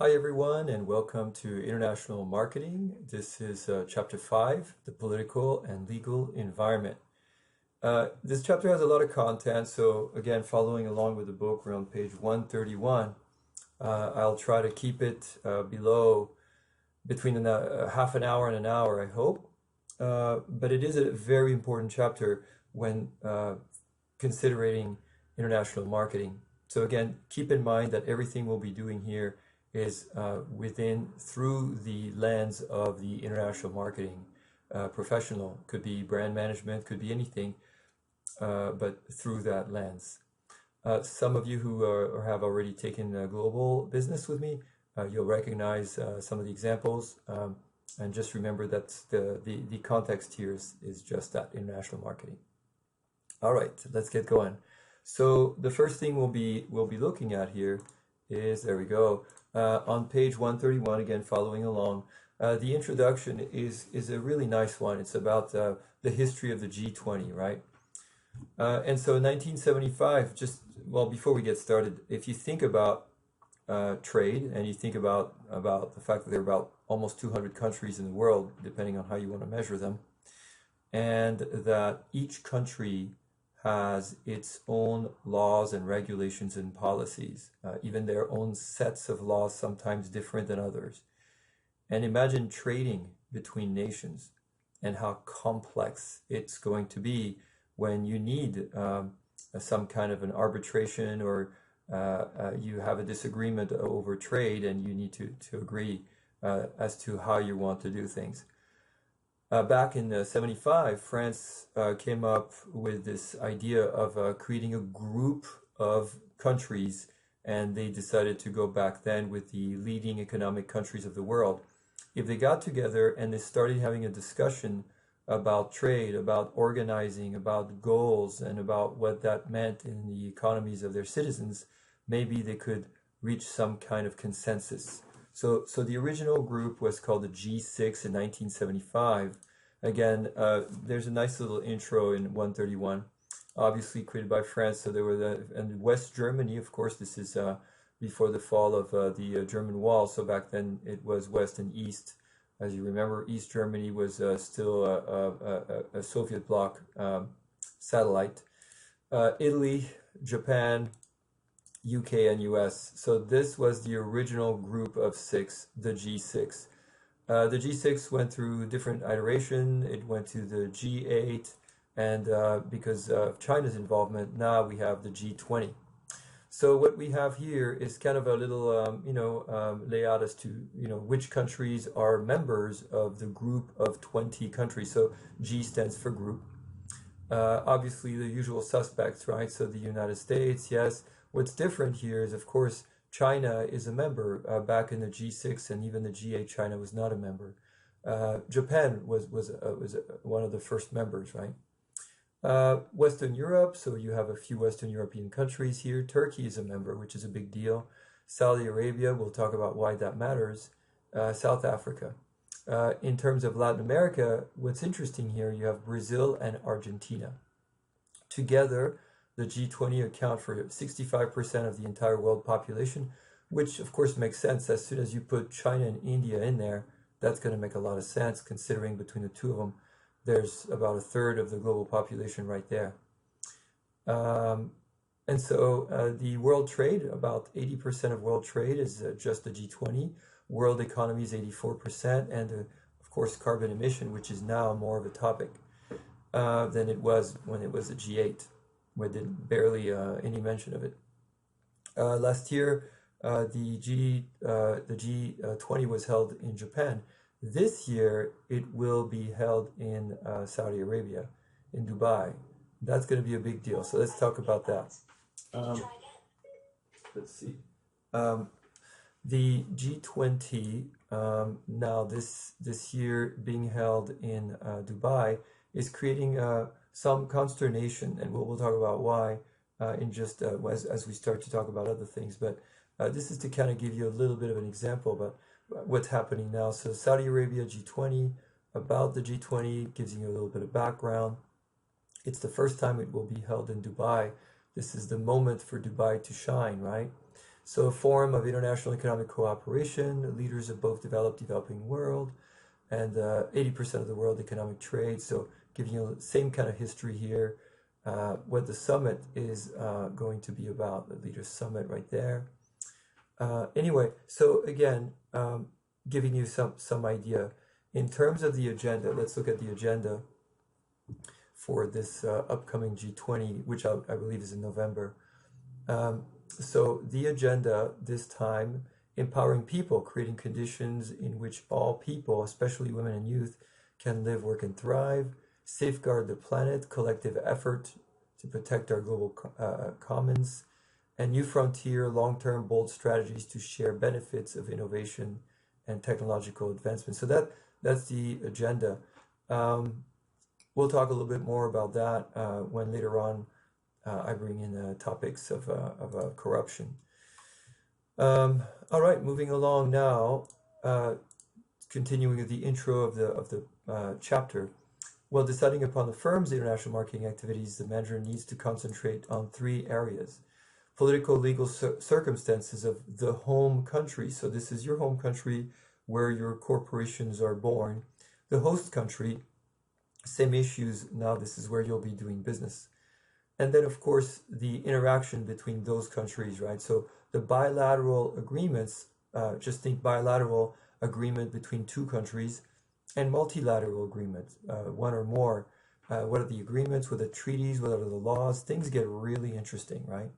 Hi, everyone, and welcome to International Marketing. This is Chapter 5, The Political and Legal Environment. This chapter has a lot of content, so again, following along with the book, we're on page 131. I'll try to keep it below between half an hour and an hour, I hope. But it is a very important chapter when considering international marketing. So again, keep in mind that everything we'll be doing here is through the lens of the international marketing professional. Could be brand management, could be anything, but through that lens. Some of you who have already taken global business with me, you'll recognize some of the examples, and just remember that the context here is just that, international marketing. All right, let's get going. So the first thing we'll be looking at here is, there we go, on page 131, again following along. The introduction is a really nice one. It's about the history of the G20, right? And so in 1975, before we get started, if you think about trade and you think about the fact that there are about almost 200 countries in the world, depending on how you want to measure them, and that each country has its own laws and regulations and policies, even their own sets of laws, sometimes different than others. And imagine trading between nations and how complex it's going to be when you need some kind of an arbitration, or you have a disagreement over trade and you need to agree as to how you want to do things. Back in '75, France came up with this idea of creating a group of countries, and they decided to go back then with the leading economic countries of the world. If they got together and they started having a discussion about trade, about organizing, about goals, and about what that meant in the economies of their citizens, maybe they could reach some kind of consensus. So the original group was called the G6 in 1975. Again, there's a nice little intro in 131, obviously created by France. So there were and West Germany, of course, this is before the fall of the German Wall. So back then it was West and East. As you remember, East Germany was still a Soviet bloc satellite. Italy, Japan, UK, and US. So this was the original group of six, the G6. The G6 went through different iteration. It went to the G8, and because of China's involvement, now we have the G20. So what we have here is kind of a little, layout as to, which countries are members of the group of 20 countries. So G stands for group. Obviously, the usual suspects, right? So the United States, yes. What's different here is, of course, China is a member. Back in the G6 and even the G8, China was not a member. Japan was one of the first members, right? Western Europe, so you have a few Western European countries here. Turkey is a member, which is a big deal. Saudi Arabia, we'll talk about why that matters. South Africa. In terms of Latin America, what's interesting here, you have Brazil and Argentina. Together, the G20 account for 65% of the entire world population, which of course makes sense. As soon as you put China and India in there, that's going to make a lot of sense, considering between the two of them, there's about a third of the global population right there. And so the world trade, about 80% of world trade is just the G20. World economy is 84%, and of course carbon emission, which is now more of a topic than it was when it was the G8, where did barely any mention of it. Last year, the G20 was held in Japan. This year, it will be held in Saudi Arabia, in Dubai. That's going to be a big deal. So let's talk about that. Let's see. The G20, now this year being held in Dubai, is creating some consternation, and we'll talk about why in just as we start to talk about other things. But this is to kind of give you a little bit of an example about what's happening now. So Saudi Arabia, G20, about the G20, gives you a little bit of background. It's the first time it will be held in Dubai. This is the moment for Dubai to shine, right? So a forum of international economic cooperation, leaders of both developed, developing world, and 80% of the world economic trade. So giving you the same kind of history here, what the summit is going to be about, the Leaders Summit right there. Anyway, so again, giving you some idea. In terms of the agenda, let's look at the agenda for this upcoming G20, which I believe is in November. So the agenda this time, empowering people, creating conditions in which all people, especially women and youth, can live, work, and thrive, safeguard the planet, collective effort to protect our global commons, and new frontier, long-term, bold strategies to share benefits of innovation and technological advancement. So that's the agenda. We'll talk a little bit more about that when later on I bring in topics of corruption. All right, moving along now, continuing with the intro of the chapter. While deciding upon the firm's international marketing activities, the manager needs to concentrate on three areas. Political, legal circumstances of the home country. So this is your home country where your corporations are born. The host country, same issues. Now this is where you'll be doing business. And then, of course, the interaction between those countries, right? So the bilateral agreements, just think bilateral agreement between two countries and multilateral agreements, one or more. What are the agreements? What are the treaties? What are the laws? Things get really interesting, right?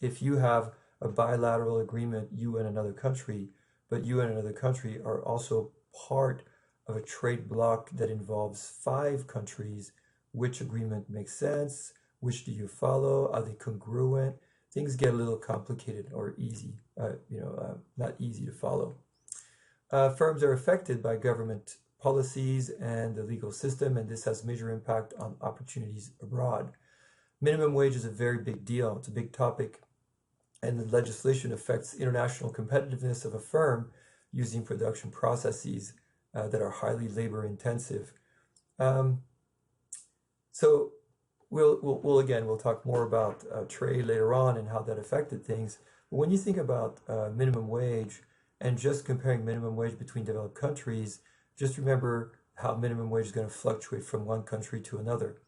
If you have a bilateral agreement, you and another country, but you and another country are also part of a trade bloc that involves 5 countries, which agreement makes sense? Which do you follow? Are they congruent? Things get a little complicated or easy, not easy to follow. Firms are affected by government policies and the legal system, and this has major impact on opportunities abroad. Minimum wage is a very big deal. It's a big topic, and the legislation affects international competitiveness of a firm using production processes that are highly labor intensive. So we'll talk more about trade later on and how that affected things. But when you think about minimum wage and just comparing minimum wage between developed countries, just remember how minimum wage is going to fluctuate from one country to another.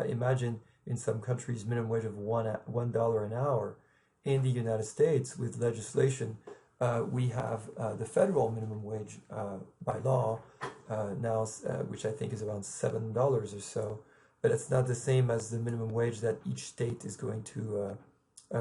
Imagine in some countries minimum wage of $1 an hour. In the United States, with legislation, we have the federal minimum wage by law now, which I think is around $7 or so. But it's not the same as the minimum wage that each state is going to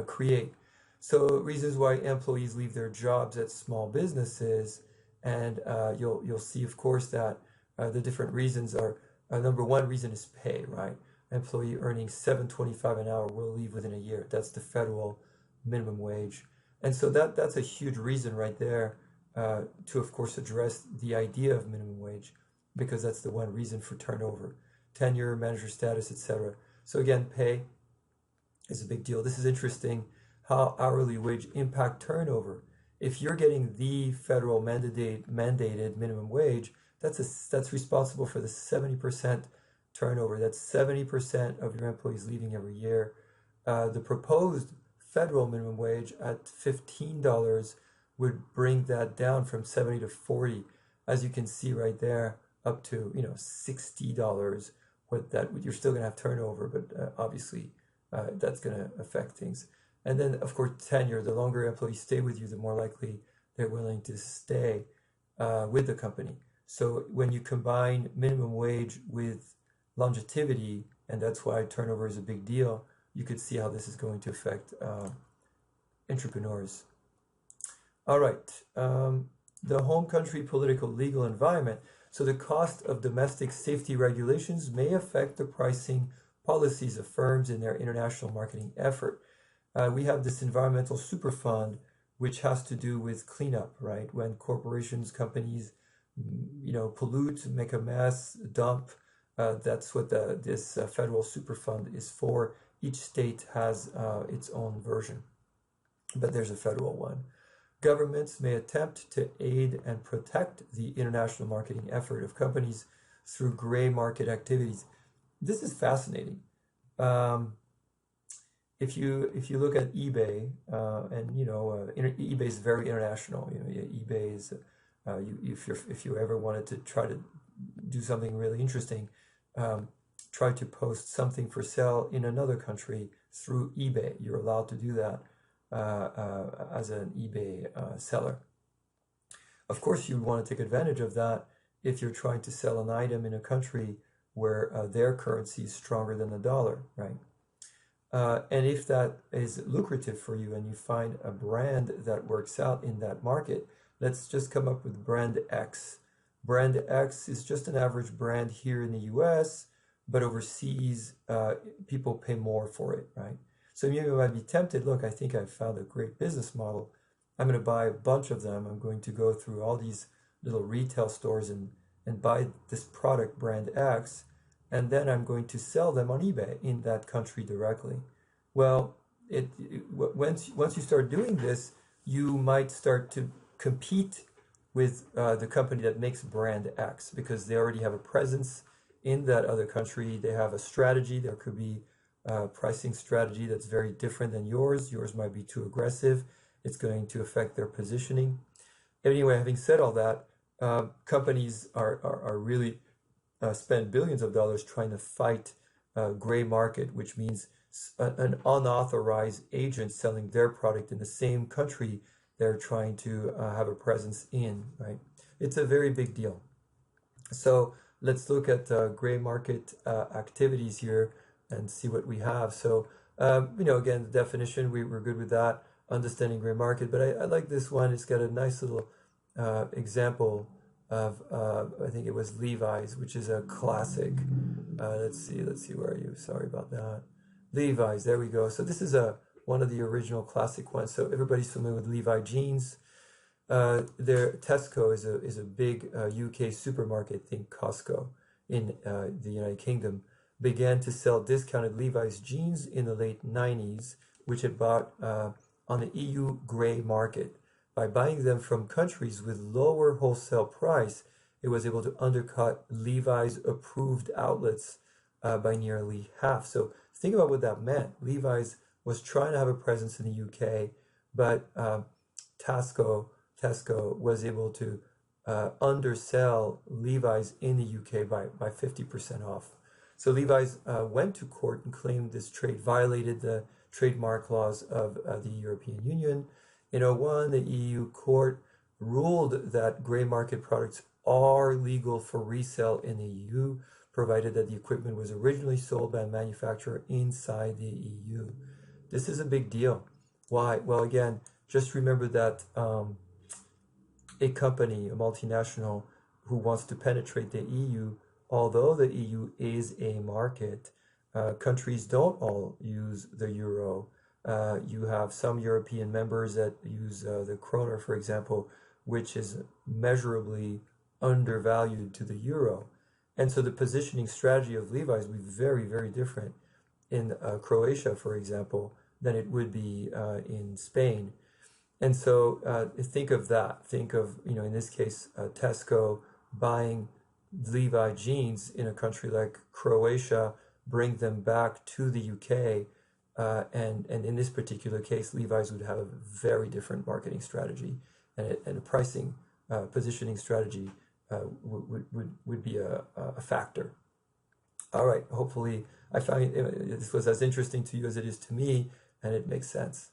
create. So reasons why employees leave their jobs at small businesses, and you'll see, of course, that the different reasons are, number one reason is pay, right? Employee earning $7.25 an hour will leave within a year. That's the federal minimum wage. And so that's a huge reason right there to, of course, address the idea of minimum wage, because that's the one reason for turnover, tenure, manager status, etc. So again, pay is a big deal. This is interesting, how hourly wage impact turnover. If you're getting the federal mandated minimum wage, that's responsible for the 70% turnover. That's 70% of your employees leaving every year. The proposed federal minimum wage at $15 would bring that down from 70 to 40, as you can see right there, up to $60. You're still going to have turnover, but obviously that's going to affect things. And then, of course, tenure. The longer employees stay with you, the more likely they're willing to stay with the company. So when you combine minimum wage with longevity, and that's why turnover is a big deal, you could see how this is going to affect entrepreneurs. All right, the home country political legal environment. So the cost of domestic safety regulations may affect the pricing policies of firms in their international marketing effort. We have this environmental superfund, which has to do with cleanup, right? When corporations, companies, pollute, make a mess, dump, that's what this federal superfund is for. Each state has its own version, but there's a federal one. Governments may attempt to aid and protect the international marketing effort of companies through gray market activities. This is fascinating. if you look at eBay, and eBay is very international. eBay is if you ever wanted to try to do something really interesting, um, try to post something for sale in another country through eBay. You're allowed to do that as an eBay seller. Of course, you want to take advantage of that if you're trying to sell an item in a country where their currency is stronger than the dollar, right? And if that is lucrative for you and you find a brand that works out in that market, let's just come up with brand X. Brand X is just an average brand here in the US, but overseas, people pay more for it, right? So you might be tempted, look, I think I've found a great business model. I'm going to buy a bunch of them. I'm going to go through all these little retail stores and buy this product, brand X, and then I'm going to sell them on eBay in that country directly. Well, once you start doing this, you might start to compete with the company that makes brand X because they already have a presence in that other country. They have a strategy. There could be a pricing strategy that's very different than yours. Yours might be too aggressive. It's going to affect their positioning. Anyway, having said all that, companies are really spend billions of dollars trying to fight gray market, which means an unauthorized agent selling their product in the same country they're trying to have a presence in, right? It's a very big deal. So let's look at gray market activities here and see what we have. So, again, the definition, we're good with that, understanding gray market, but I like this one. It's got a nice little example of, I think it was Levi's, which is a classic. Let's see, where are you? Sorry about that. Levi's, there we go. So this is one of the original classic ones. So everybody's familiar with Levi jeans. Tesco is a big UK supermarket, think Costco in the United Kingdom, began to sell discounted Levi's jeans in the late 90s, which it bought on the EU gray market. By buying them from countries with lower wholesale price, it was able to undercut Levi's approved outlets by nearly half. So think about what that meant. Levi's was trying to have a presence in the UK, but Tesco was able to undersell Levi's in the UK by 50% off. So Levi's went to court and claimed this trade violated the trademark laws of the European Union. In 2001, the EU court ruled that gray market products are legal for resale in the EU, provided that the equipment was originally sold by a manufacturer inside the EU. This is a big deal. Why? Well, again, just remember that a company, a multinational who wants to penetrate the EU, although the EU is a market, countries don't all use the euro. You have some European members that use the kroner, for example, which is measurably undervalued to the euro. And so the positioning strategy of Levi's would be very, very different in Croatia, for example, than it would be in Spain. And so think of that. Think of, in this case, Tesco buying Levi jeans in a country like Croatia, bring them back to the UK. And in this particular case, Levi's would have a very different marketing strategy and a pricing positioning strategy would be a factor. All right, hopefully I found this was as interesting to you as it is to me, and it makes sense.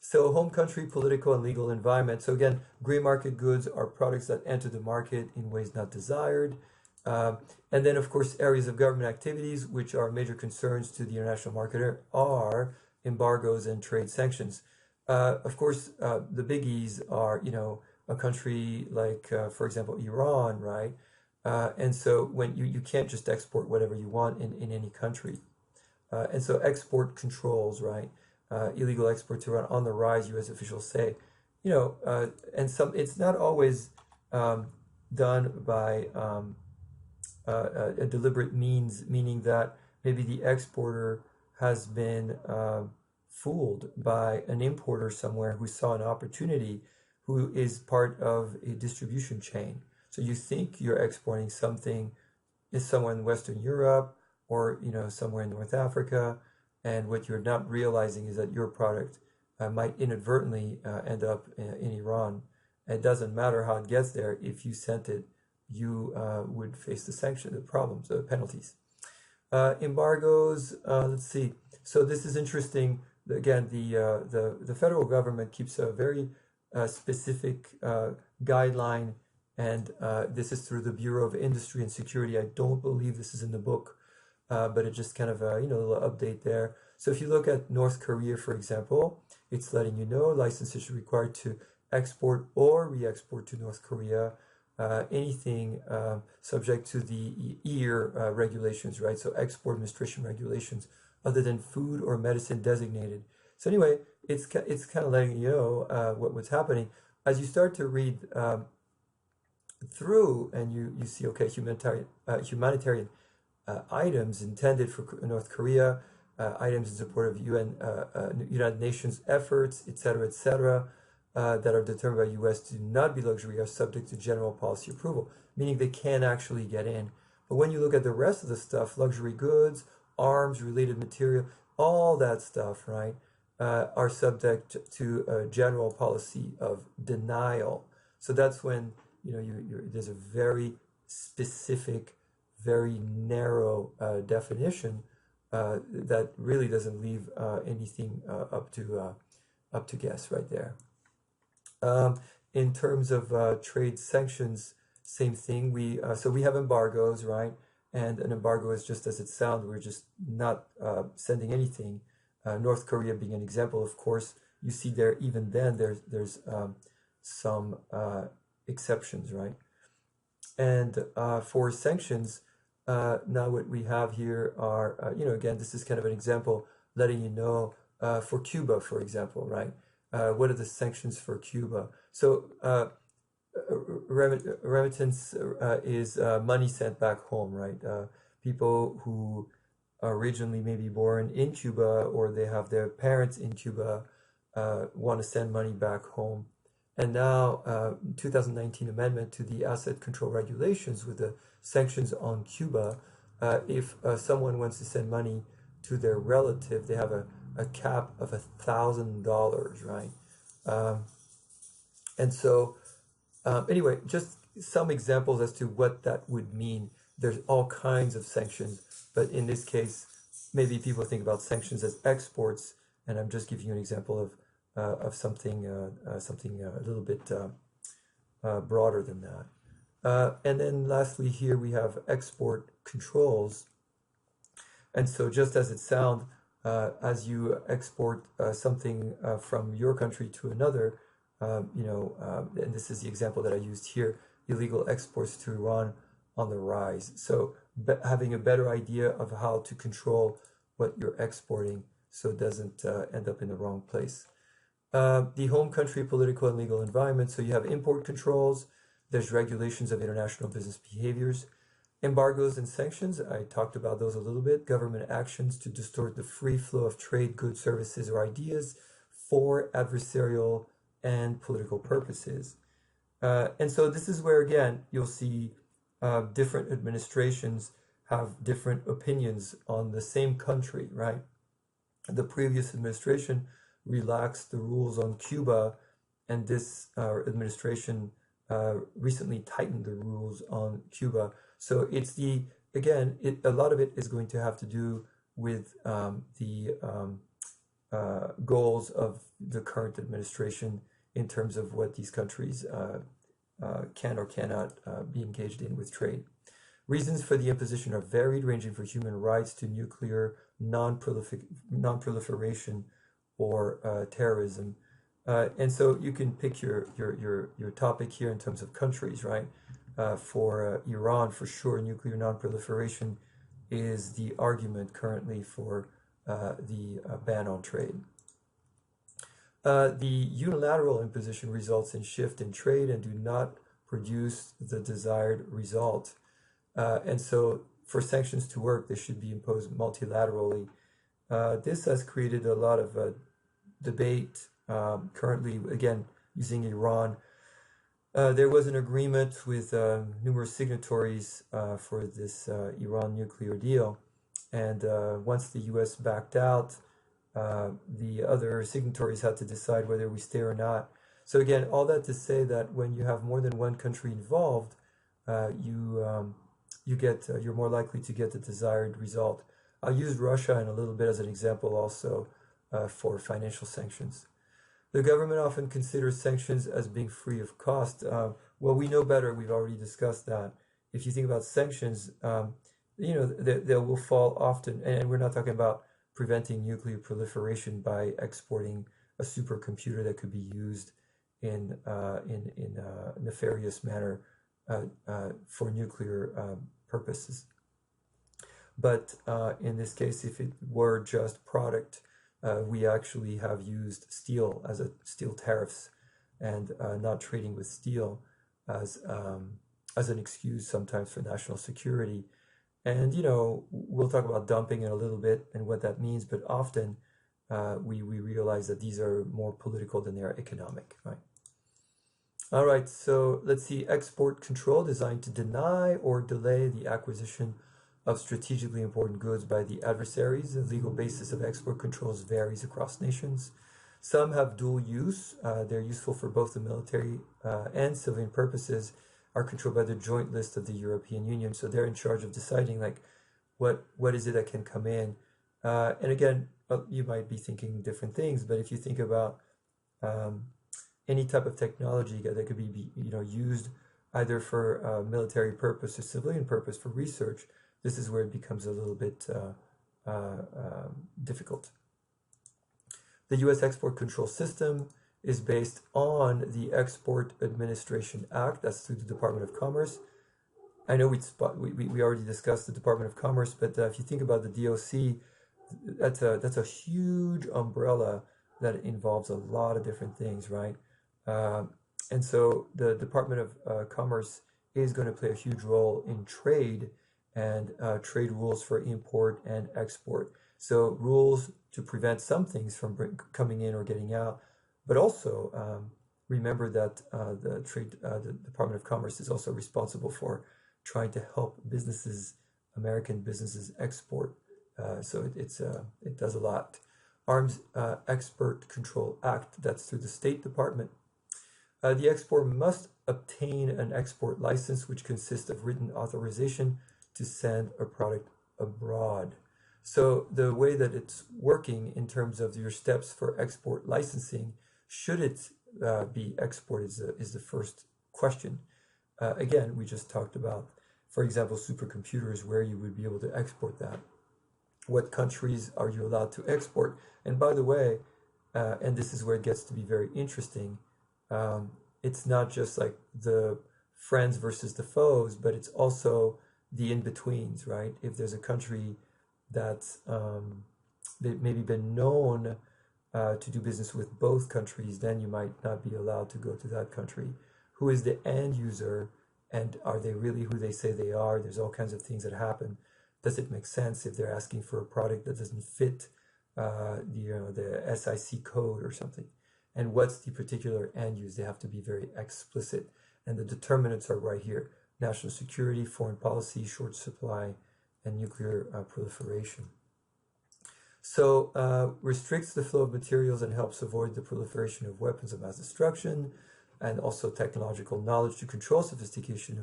So home country, political and legal environment. So again, gray market goods are products that enter the market in ways not desired. And then, of course, areas of government activities, which are major concerns to the international marketer, are embargoes and trade sanctions. Of course, the biggies are, a country like, for example, Iran, right? And so when you can't just export whatever you want in any country. And so export controls, right? Illegal exports are on the rise, U.S. officials say. And it's not always done by a deliberate means, meaning that maybe the exporter has been fooled by an importer somewhere who saw an opportunity, who is part of a distribution chain. So you think you're exporting something is somewhere in Western Europe or somewhere in North Africa, and what you're not realizing is that your product might inadvertently end up in Iran. It doesn't matter how it gets there. If you sent it, you would face the problems, the penalties. Embargoes, let's see. So this is interesting. Again, the federal government keeps a very specific guideline, and this is through the Bureau of Industry and Security. I don't believe this is in the book, but it just kind of a little update there. So if you look at North Korea, for example, it's letting you know licenses are required to export or re-export to North Korea anything subject to the EAR regulations, right? So export administration regulations, other than food or medicine designated. So anyway, it's kind of letting you know what's happening as you start to read through, and you see, okay, humanitarian items intended for North Korea, items in support of United Nations efforts, etc., that are determined by U.S. to not be luxury are subject to general policy approval, meaning they can actually get in. But when you look at the rest of the stuff, luxury goods, arms, related material, all that stuff, right, are subject to a general policy of denial. So that's when there's a very specific, very narrow definition that really doesn't leave anything up to guess right there. In terms of trade sanctions, same thing. We have embargoes, right? And an embargo is just as it sounds. We're just not sending anything. North Korea being an example, of course. You see there, even then, there's some exceptions, right? And for sanctions, now what we have here are, again, this is kind of an example letting you know for Cuba, for example, right? What are the sanctions for Cuba? So remittance is money sent back home, right? People who are originally maybe born in Cuba or they have their parents in Cuba want to send money back home. And now 2019 amendment to the asset control regulations with the sanctions on Cuba, if someone wants to send money to their relative, they have a cap of $1,000, right? And so anyway, just some examples as to what that would mean. There's all kinds of sanctions, but in this case, maybe people think about sanctions as exports, and I'm just giving you an example of something a little bit broader than that. And then lastly, here we have export controls. And so just as it sounds, as you export something from your country to another, and this is the example that I used here, illegal exports to Iran on the rise. So having a better idea of how to control what you're exporting so it doesn't end up in the wrong place. The home country political and legal environment. So you have import controls, there's regulations of international business behaviors, embargoes and sanctions. I talked about those a little bit. Government actions to distort the free flow of trade, goods, services, or ideas for adversarial and political purposes. And so this is where, again, you'll see different administrations have different opinions on the same country, right? The previous administration relaxed the rules on Cuba, and this administration recently tightened the rules on Cuba. So it's a lot of it is going to have to do with the goals of the current administration in terms of what these countries can or cannot be engaged in with trade. Reasons for the imposition are varied, ranging from human rights to nuclear non-proliferation or terrorism. And so you can pick your topic here in terms of countries, right? For Iran, for sure, nuclear non-proliferation is the argument currently for the ban on trade. The unilateral imposition results in shift in trade and do not produce the desired result. And so for sanctions to work, they should be imposed multilaterally. This has created a lot of debate currently, again, using Iran. There was an agreement with numerous signatories for this Iran nuclear deal. and once the US backed out, the other signatories had to decide whether we stay or not. So again, all that to say that when you have more than one country involved, you're more likely to get the desired result. I'll use Russia in a little bit as an example also for financial sanctions. The government often considers sanctions as being free of cost. Well, we know better. We've already discussed that. If you think about sanctions, they will fall often, and we're not talking about preventing nuclear proliferation by exporting a supercomputer that could be used in a nefarious manner for nuclear purposes. But in this case, if it were just product, we actually have used steel as steel tariffs and not trading with steel as an excuse sometimes for national security. And we'll talk about dumping in a little bit and what that means, but often we realize that these are more political than they are economic, right? All right, so let's see. Export control designed to deny or delay the acquisition of strategically important goods by the adversaries. The legal basis of export controls varies across nations. Some have dual use. They're useful for both the military and civilian purposes, are controlled by the joint list of the European Union. So they're in charge of deciding like what is it that can come in. And again, you might be thinking different things, but if you think about any type of technology that could be used either for military purpose or civilian purpose for research, this is where it becomes a little bit difficult. The U.S. export control system is based on the Export Administration Act. That's through the Department of Commerce. I know we already discussed the Department of Commerce, but if you think about the DOC, that's a huge umbrella that involves a lot of different things, right? And so the Department of Commerce is going to play a huge role in trade and trade rules for import and export. So rules to prevent some things from coming in or getting out, but also remember that the Department of Commerce is also responsible for trying to help American businesses export. So it does a lot. Arms Export Control Act, that's through the State Department. The exporter must obtain an export license, which consists of written authorization to send a product abroad. So the way that it's working in terms of your steps for export licensing, should it be exported is the first question. Again, we just talked about, for example, supercomputers, where you would be able to export that. What countries are you allowed to export? And by the way, and this is where it gets to be very interesting, it's not just like the friends versus the foes, but it's also the in-betweens, right? If there's a country that's maybe been known to do business with both countries, then you might not be allowed to go to that country. Who is the end user, and are they really who they say they are? There's all kinds of things that happen. Does it make sense if they're asking for a product that doesn't fit the SIC code or something? And what's the particular end use? They have to be very explicit. And the determinants are right here: national security, foreign policy, short supply, and nuclear proliferation. So restricts the flow of materials and helps avoid the proliferation of weapons of mass destruction, and also technological knowledge to control sophistication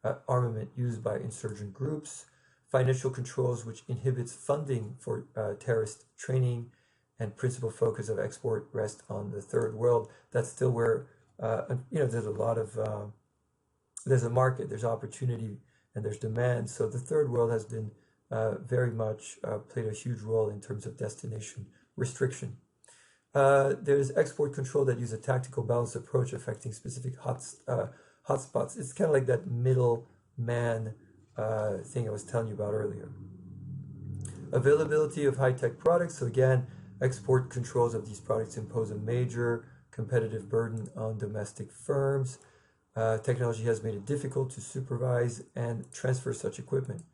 of armament used by insurgent groups. Financial controls, which inhibits funding for terrorist training, and principal focus of export rest on the third world. That's still where there's a lot of there's a market, there's opportunity, and there's demand. So the third world has been very much played a huge role in terms of destination restriction. There's export control that use a tactical balanced approach affecting specific hotspots. It's kind of like that middle man thing I was telling you about earlier. Availability of high-tech products. So again, export controls of these products impose a major competitive burden on domestic firms. Technology has made it difficult to supervise and transfer such equipment.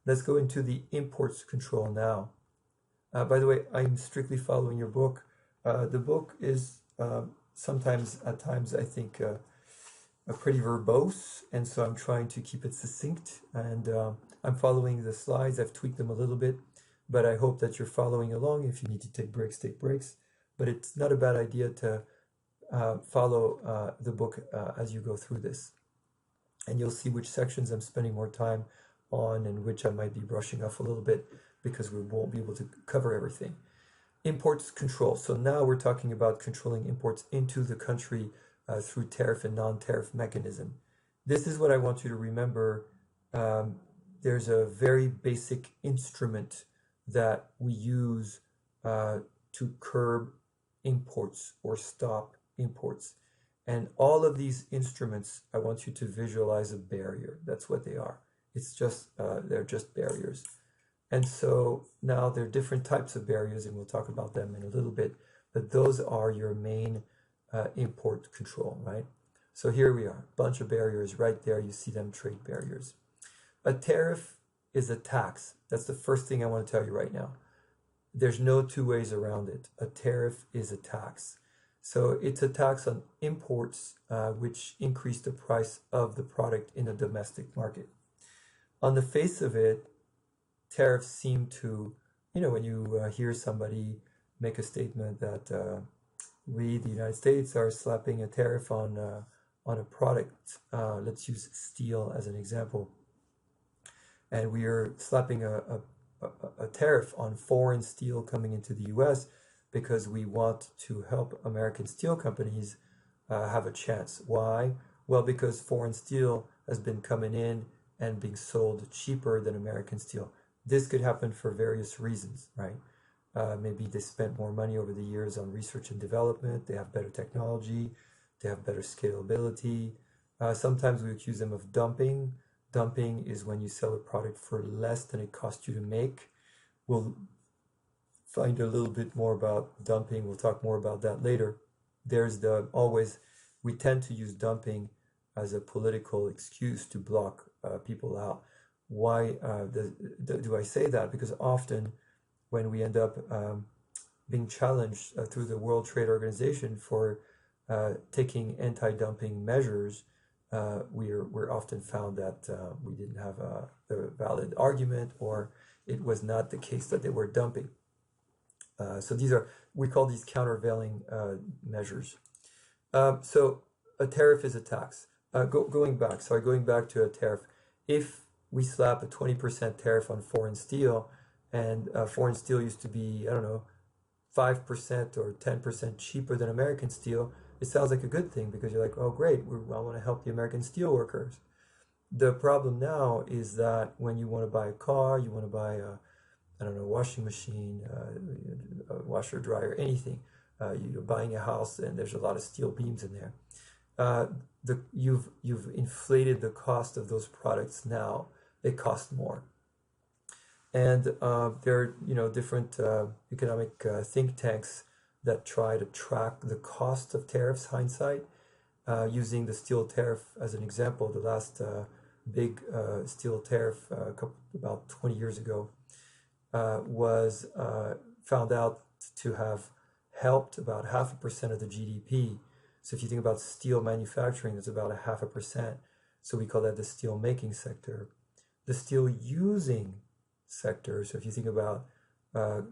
Let's go into the imports control now. By the way, I'm strictly following your book. The book is sometimes, at times, I think, pretty verbose, and so I'm trying to keep it succinct, and I'm following the slides. I've tweaked them a little bit. but I hope that you're following along. If you need to take breaks, take breaks. But it's not a bad idea to follow the book as you go through this. And you'll see which sections I'm spending more time on and which I might be brushing off a little bit because we won't be able to cover everything. Imports control. So now we're talking about controlling imports into the country through tariff and non-tariff mechanism. This is what I want you to remember. There's a very basic instrument that we use to curb imports or stop imports. And all of these instruments, I want you to visualize a barrier. That's what they are. It's just, they're just barriers. And so now there are different types of barriers, and we'll talk about them in a little bit, but those are your main import control, right? So here we are, bunch of barriers right there. You see them, trade barriers. A tariff is a tax. That's the first thing I want to tell you right now. There's no two ways around it. A tariff is a tax. So it's a tax on imports, which increase the price of the product in a domestic market. On the face of it, tariffs seem to, when you hear somebody make a statement that we, the United States, are slapping a tariff on a product. Let's use steel as an example. And we are slapping a tariff on foreign steel coming into the U.S. because we want to help American steel companies have a chance. Why? Well, because foreign steel has been coming in and being sold cheaper than American steel. This could happen for various reasons, right? Maybe they spent more money over the years on research and development. They have better technology. They have better scalability. Sometimes we accuse them of dumping. Dumping is when you sell a product for less than it cost you to make. We'll find a little bit more about dumping. We'll talk more about that later. There's we tend to use dumping as a political excuse to block people out. Why do I say that? Because often when we end up being challenged through the World Trade Organization for taking anti-dumping measures, we're often found that we didn't have a valid argument, or it was not the case that they were dumping. So we call these countervailing measures. So a tariff is a tax. Going back to a tariff, if we slap a 20% tariff on foreign steel, and foreign steel used to be, 5% or 10% cheaper than American steel, it sounds like a good thing because you're like, oh, great, I want to help the American steel workers. The problem now is that when you want to buy a car, you want to buy a washing machine, a washer, dryer, anything. You're buying a house and there's a lot of steel beams in there. You've inflated the cost of those products now. They cost more. And there are different economic think tanks that try to track the cost of tariffs, hindsight, using the steel tariff as an example. The last big steel tariff about 20 years ago was found out to have helped about 0.5% of the GDP. So if you think about steel manufacturing, it's about 0.5%. So we call that the steel making sector. The steel using sector, so if you think about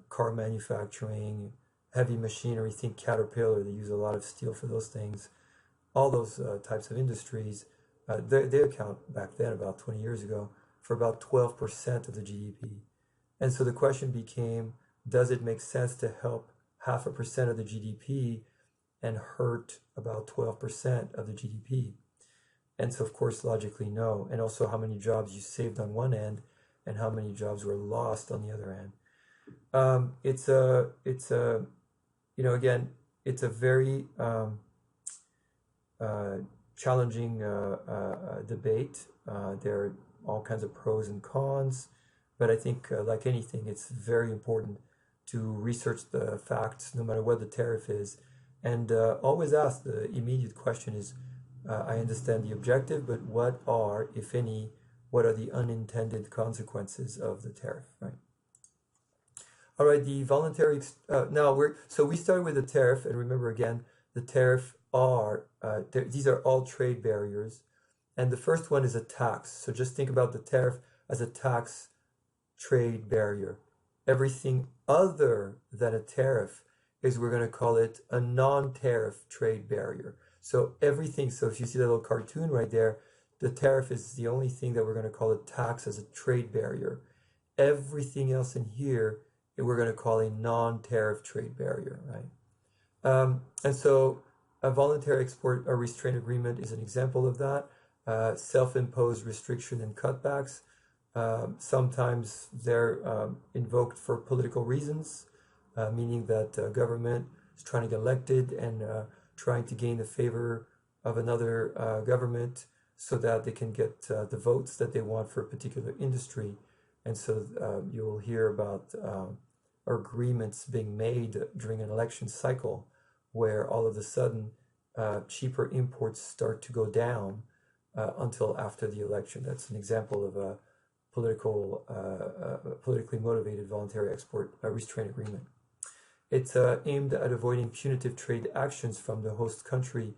car manufacturing, heavy machinery, think Caterpillar, they use a lot of steel for those things. All those types of industries, they account back then, about 20 years ago, for about 12% of the GDP. And so the question became, does it make sense to help 0.5% of the GDP and hurt about 12% of the GDP? And so, of course, logically, no. And also how many jobs you saved on one end and how many jobs were lost on the other end. Again, it's a very challenging debate. There are all kinds of pros and cons, but I think, like anything, it's very important to research the facts, no matter what the tariff is, and always ask the immediate question is, I understand the objective, but what are, if any, what are the unintended consequences of the tariff, right? All right, the voluntary, we started with the tariff, and remember again, the tariff these are all trade barriers, and the first one is a tax. So just think about the tariff as a tax trade barrier. Everything other than a tariff is, we're going to call it a non-tariff trade barrier. So everything, so if you see that little cartoon right there, the tariff is the only thing that we're going to call a tax as a trade barrier. Everything else in here, we're going to call a non-tariff trade barrier, right? And so a voluntary export or restraint agreement is an example of that. Self-imposed restriction and cutbacks. Sometimes they're invoked for political reasons, meaning that government is trying to get elected and trying to gain the favor of another government so that they can get the votes that they want for a particular industry. And so you'll hear about agreements being made during an election cycle where all of a sudden cheaper imports start to go down until after the election. That's an example of a politically motivated voluntary export restraint agreement. It's aimed at avoiding punitive trade actions from the host country.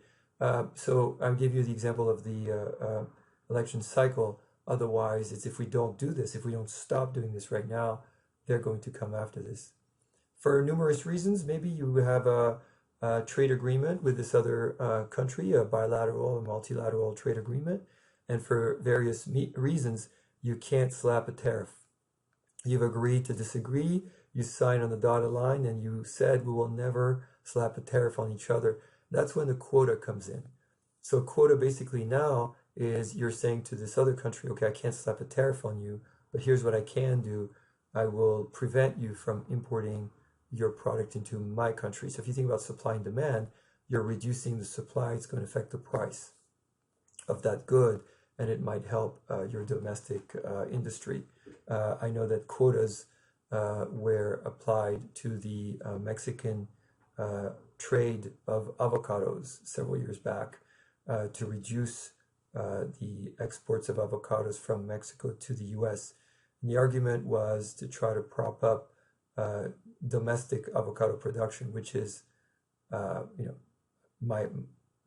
So I'll give you the example of the election cycle. Otherwise, it's if we don't do this, if we don't stop doing this right now, they're going to come after this. For numerous reasons, maybe you have a trade agreement with this other country, a bilateral or multilateral trade agreement, and for various reasons, you can't slap a tariff. You've agreed to disagree, you sign on the dotted line, and you said we will never slap a tariff on each other. That's when the quota comes in. So quota basically now is you're saying to this other country, okay, I can't slap a tariff on you, but here's what I can do. I will prevent you from importing your product into my country. So if you think about supply and demand, you're reducing the supply. It's going to affect the price of that good, and it might help your domestic industry. I know that quotas were applied to the Mexican trade of avocados several years back to reduce the exports of avocados from Mexico to the US. And the argument was to try to prop up domestic avocado production, which is, my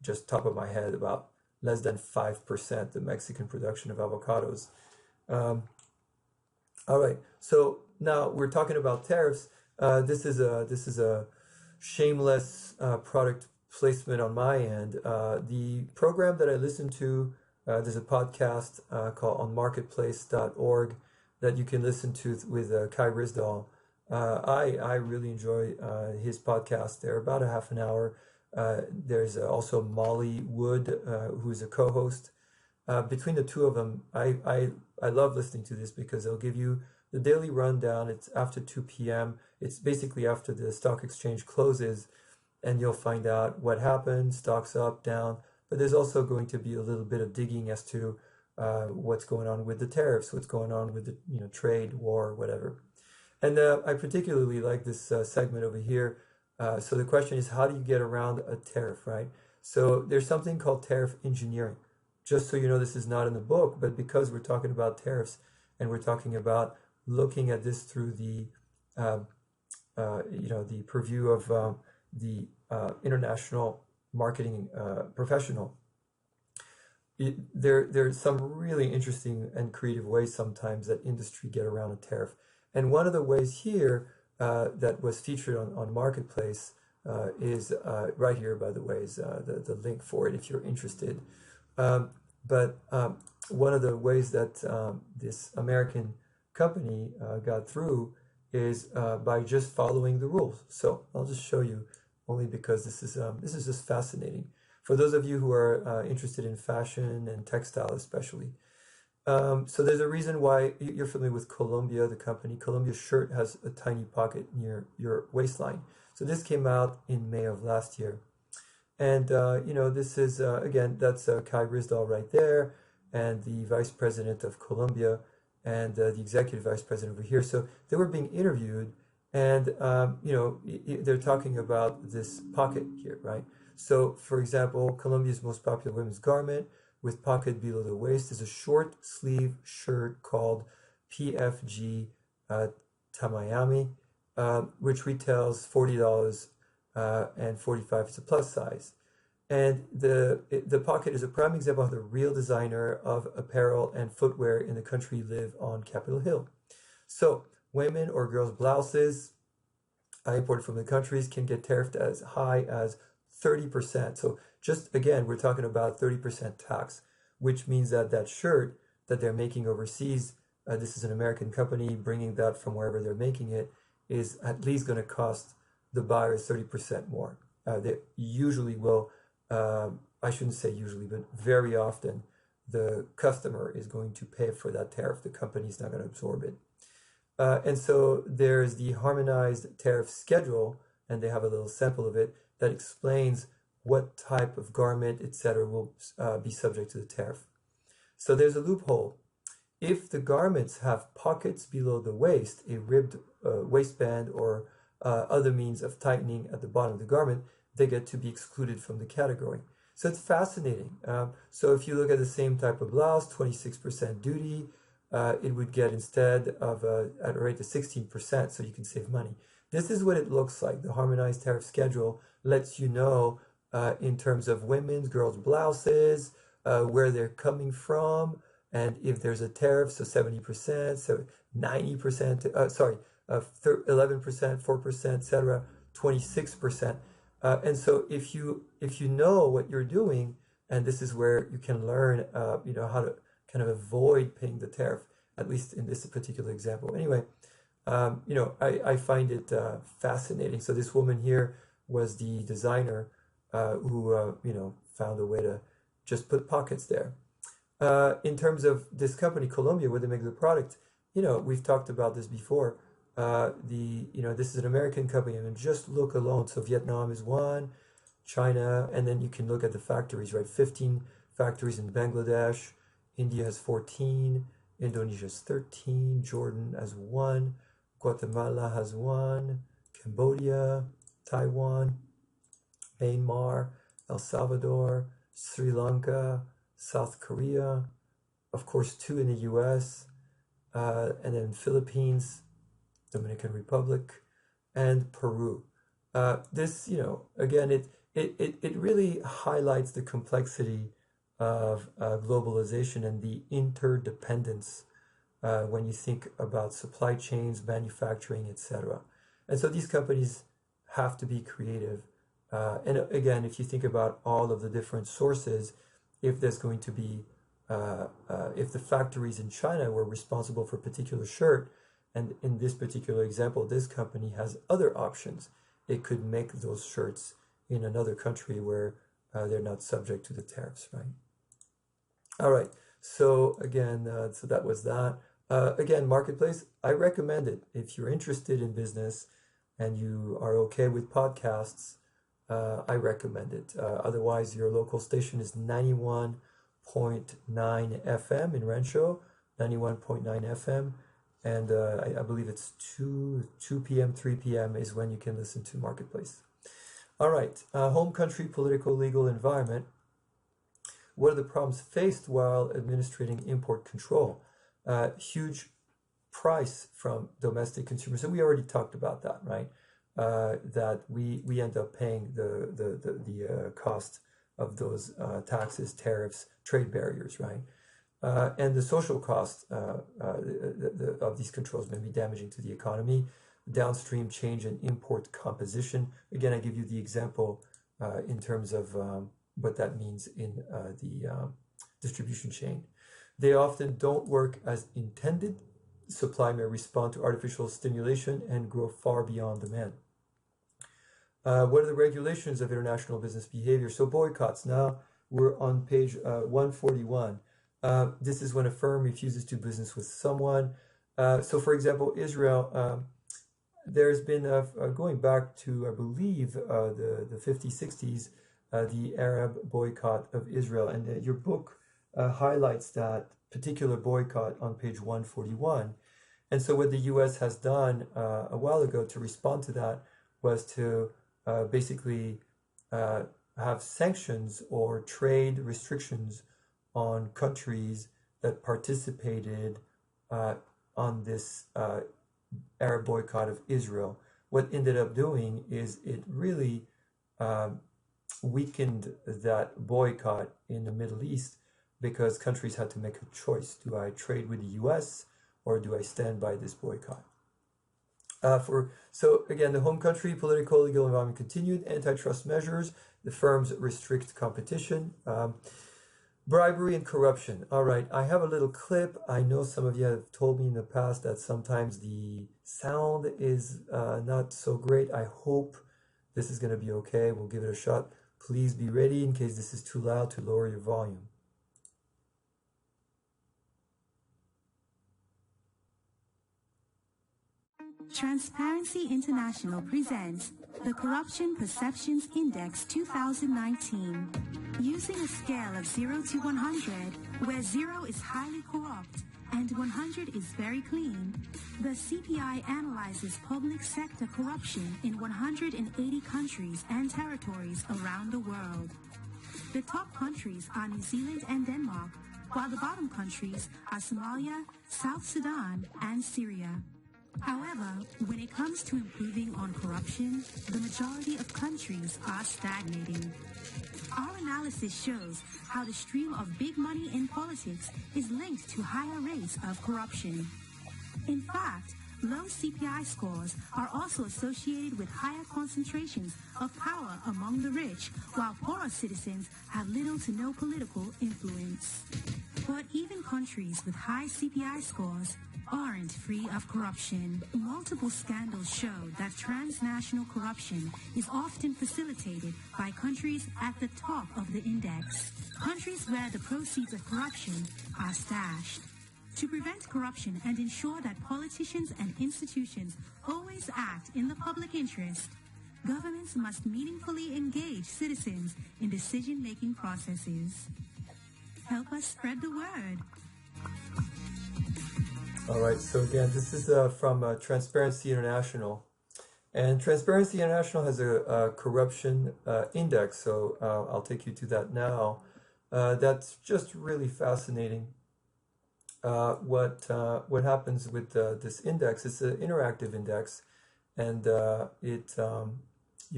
just top of my head, about less than 5% the Mexican production of avocados. All right, so now we're talking about tariffs. This is a shameless product placement on my end. The program that I listen to, there's a podcast called on marketplace.org that you can listen to with Kai Risdall. I really enjoy his podcast. They're about a half an hour. There's also Molly Wood, who's a co-host. Between the two of them, I love listening to this because they'll give you the daily rundown. It's after 2 p.m. It's basically after the stock exchange closes, and you'll find out what happened, stocks up, down. But there's also going to be a little bit of digging as to what's going on with the tariffs, what's going on with the trade war, whatever. And I particularly like this segment over here. So the question is, how do you get around a tariff, right? So there's something called tariff engineering. Just so you know, this is not in the book, but because we're talking about tariffs and we're talking about looking at this through the, the purview of the international marketing professional, there's some really interesting and creative ways sometimes that industry get around a tariff. And one of the ways here that was featured on Marketplace is right here, by the way, is the link for it if you're interested. But one of the ways that this American company got through is by just following the rules. So I'll just show you, only because this is just fascinating. For those of you who are interested in fashion and textile especially. So there's a reason why you're familiar with Columbia, the company. Columbia's shirt has a tiny pocket near your waistline. So this came out in May of last year. And, this is, again, that's Kai Risdall right there, and the vice president of Columbia, and the executive vice president over here. So they were being interviewed, and, they're talking about this pocket here, right? So, for example, Columbia's most popular women's garment with pocket below the waist is a short sleeve shirt called PFG Tamayami, which retails $40 and $45 is a plus size. And the pocket is a prime example of the real designer of apparel and footwear in the country live on Capitol Hill. So women or girls' blouses imported from the countries can get tariffed as high as 30%. So just again, we're talking about 30% tax, which means that that shirt that they're making overseas, this is an American company bringing that from wherever they're making it, is at least going to cost the buyers 30% more. They usually will, I shouldn't say usually, but very often the customer is going to pay for that tariff. The company's not going to absorb it. And so there's the harmonized tariff schedule, and they have a little sample of it that explains what type of garment, etc., will be subject to the tariff. So there's a loophole. If the garments have pockets below the waist, a ribbed waistband, or other means of tightening at the bottom of the garment, they get to be excluded from the category. So it's fascinating. So if you look at the same type of blouse, 26% duty, it would get instead of at a rate of 16%, so you can save money. This is what it looks like. The harmonized tariff schedule lets you know in terms of women's, girls' blouses, where they're coming from, and if there's a tariff, so 70%, so 90%, sorry, 11%, 4%, etc., 26%. And so if you know what you're doing, and this is where you can learn, how to kind of avoid paying the tariff, at least in this particular example. Anyway, I find it fascinating. So this woman here was the designer who found a way to just put pockets there. In terms of this company, Colombia, where they make the product, we've talked about this before. This is an American company, and just look alone. So Vietnam is one, China, and then you can look at the factories, right? 15 factories in Bangladesh. India has 14, Indonesia has 13, Jordan has 1, Guatemala has 1, Cambodia, Taiwan, Myanmar, El Salvador, Sri Lanka, South Korea, of course 2 in the US, and then Philippines, Dominican Republic, and Peru. This, again, it really highlights the complexity of globalization and the interdependence when you think about supply chains, manufacturing, etc. And so these companies have to be creative. And again, if you think about all of the different sources, if there's going to be, if the factories in China were responsible for a particular shirt, and in this particular example, this company has other options. It could make those shirts in another country where they're not subject to the tariffs, right? All right. So again, so that was that. Again, Marketplace, I recommend it. If you're interested in business and you are okay with podcasts, I recommend it. Otherwise, your local station is 91.9 FM in Rancho, 91.9 FM. And I believe it's 2 p.m., 3 p.m. is when you can listen to Marketplace. All right. Home country, political, legal environment. What are the problems faced while administrating import control? Huge price from domestic consumers. So we already talked about that, right? That we end up paying the cost of those taxes, tariffs, trade barriers, right? And the social cost of these controls may be damaging to the economy. Downstream change in import composition. Again, I give you the example in terms of what that means in the distribution chain. They often don't work as intended. Supply may respond to artificial stimulation and grow far beyond demand. What are the regulations of international business behavior? So boycotts. Now we're on page 141. This is when a firm refuses to do business with someone. So for example, Israel, there's been, going back to, I believe, the 50s, 60s, the Arab boycott of Israel. And your book highlights that particular boycott on page 141. And so what the U.S. has done a while ago to respond to that was to basically have sanctions or trade restrictions on countries that participated on this Arab boycott of Israel. What ended up doing is it really weakened that boycott in the Middle East because countries had to make a choice. Do I trade with the US or do I stand by this boycott? So again, the home country, political, legal environment continued, antitrust measures, the firms restrict competition, bribery and corruption. All right, I have a little clip. I know some of you have told me in the past that sometimes the sound is not so great. I hope this is going to be okay. We'll give it a shot. Please be ready in case this is too loud to lower your volume. Transparency International presents the Corruption Perceptions Index 2019. Using a scale of 0 to 100, where 0 is highly corrupt and 100 is very clean, the CPI analyzes public sector corruption in 180 countries and territories around the world. The top countries are New Zealand and Denmark, while the bottom countries are Somalia, South Sudan, and Syria. However, when it comes to improving on corruption, the majority of countries are stagnating. Our analysis shows how the stream of big money in politics is linked to higher rates of corruption. In fact, low CPI scores are also associated with higher concentrations of power among the rich, while poorer citizens have little to no political influence. But even countries with high CPI scores aren't free of corruption. Multiple scandals show that transnational corruption is often facilitated by countries at the top of the index, countries where the proceeds of corruption are stashed. To prevent corruption and ensure that politicians and institutions always act in the public interest, governments must meaningfully engage citizens in decision-making processes. Help us spread the word. All right, so again, this is from Transparency International. And Transparency International has a corruption index, so I'll take you to that now. That's just really fascinating. What happens with this index? It's an interactive index, and you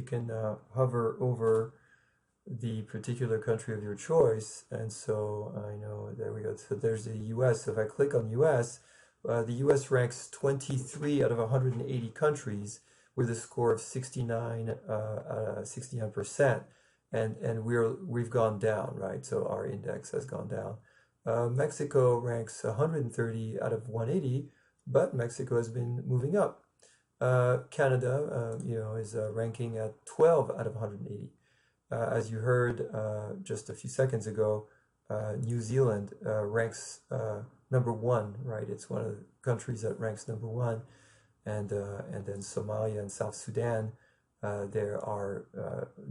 can hover over the particular country of your choice. And so I know, there we go. So there's the U.S. So if I click on U.S., the U.S. ranks 23 out of 180 countries with a score of 69%, and we've gone down, right? So our index has gone down. Mexico ranks 130 out of 180, but Mexico has been moving up. Canada, is ranking at 12 out of 180. As you heard just a few seconds ago, New Zealand ranks number 1, right? It's one of the countries that ranks number 1, and then Somalia and South Sudan, there are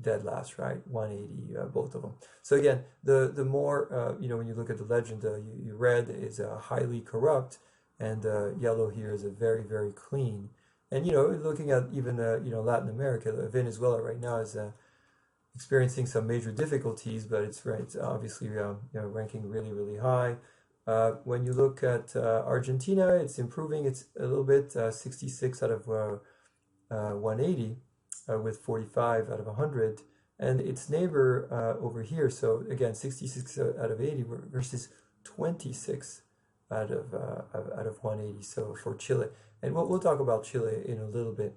dead last, right? 180, both of them. So again, the more when you look at the legend, you red is highly corrupt, and yellow here is a very, very clean. And looking at even Latin America, Venezuela right now is experiencing some major difficulties, but it's obviously ranking really, really high. When you look at Argentina, it's improving. It's a little bit 66 out of 180 with 45 out of 100, and its neighbor over here. So again, 66 out of 80 versus 26 out of 180. So for Chile, and we'll talk about Chile in a little bit.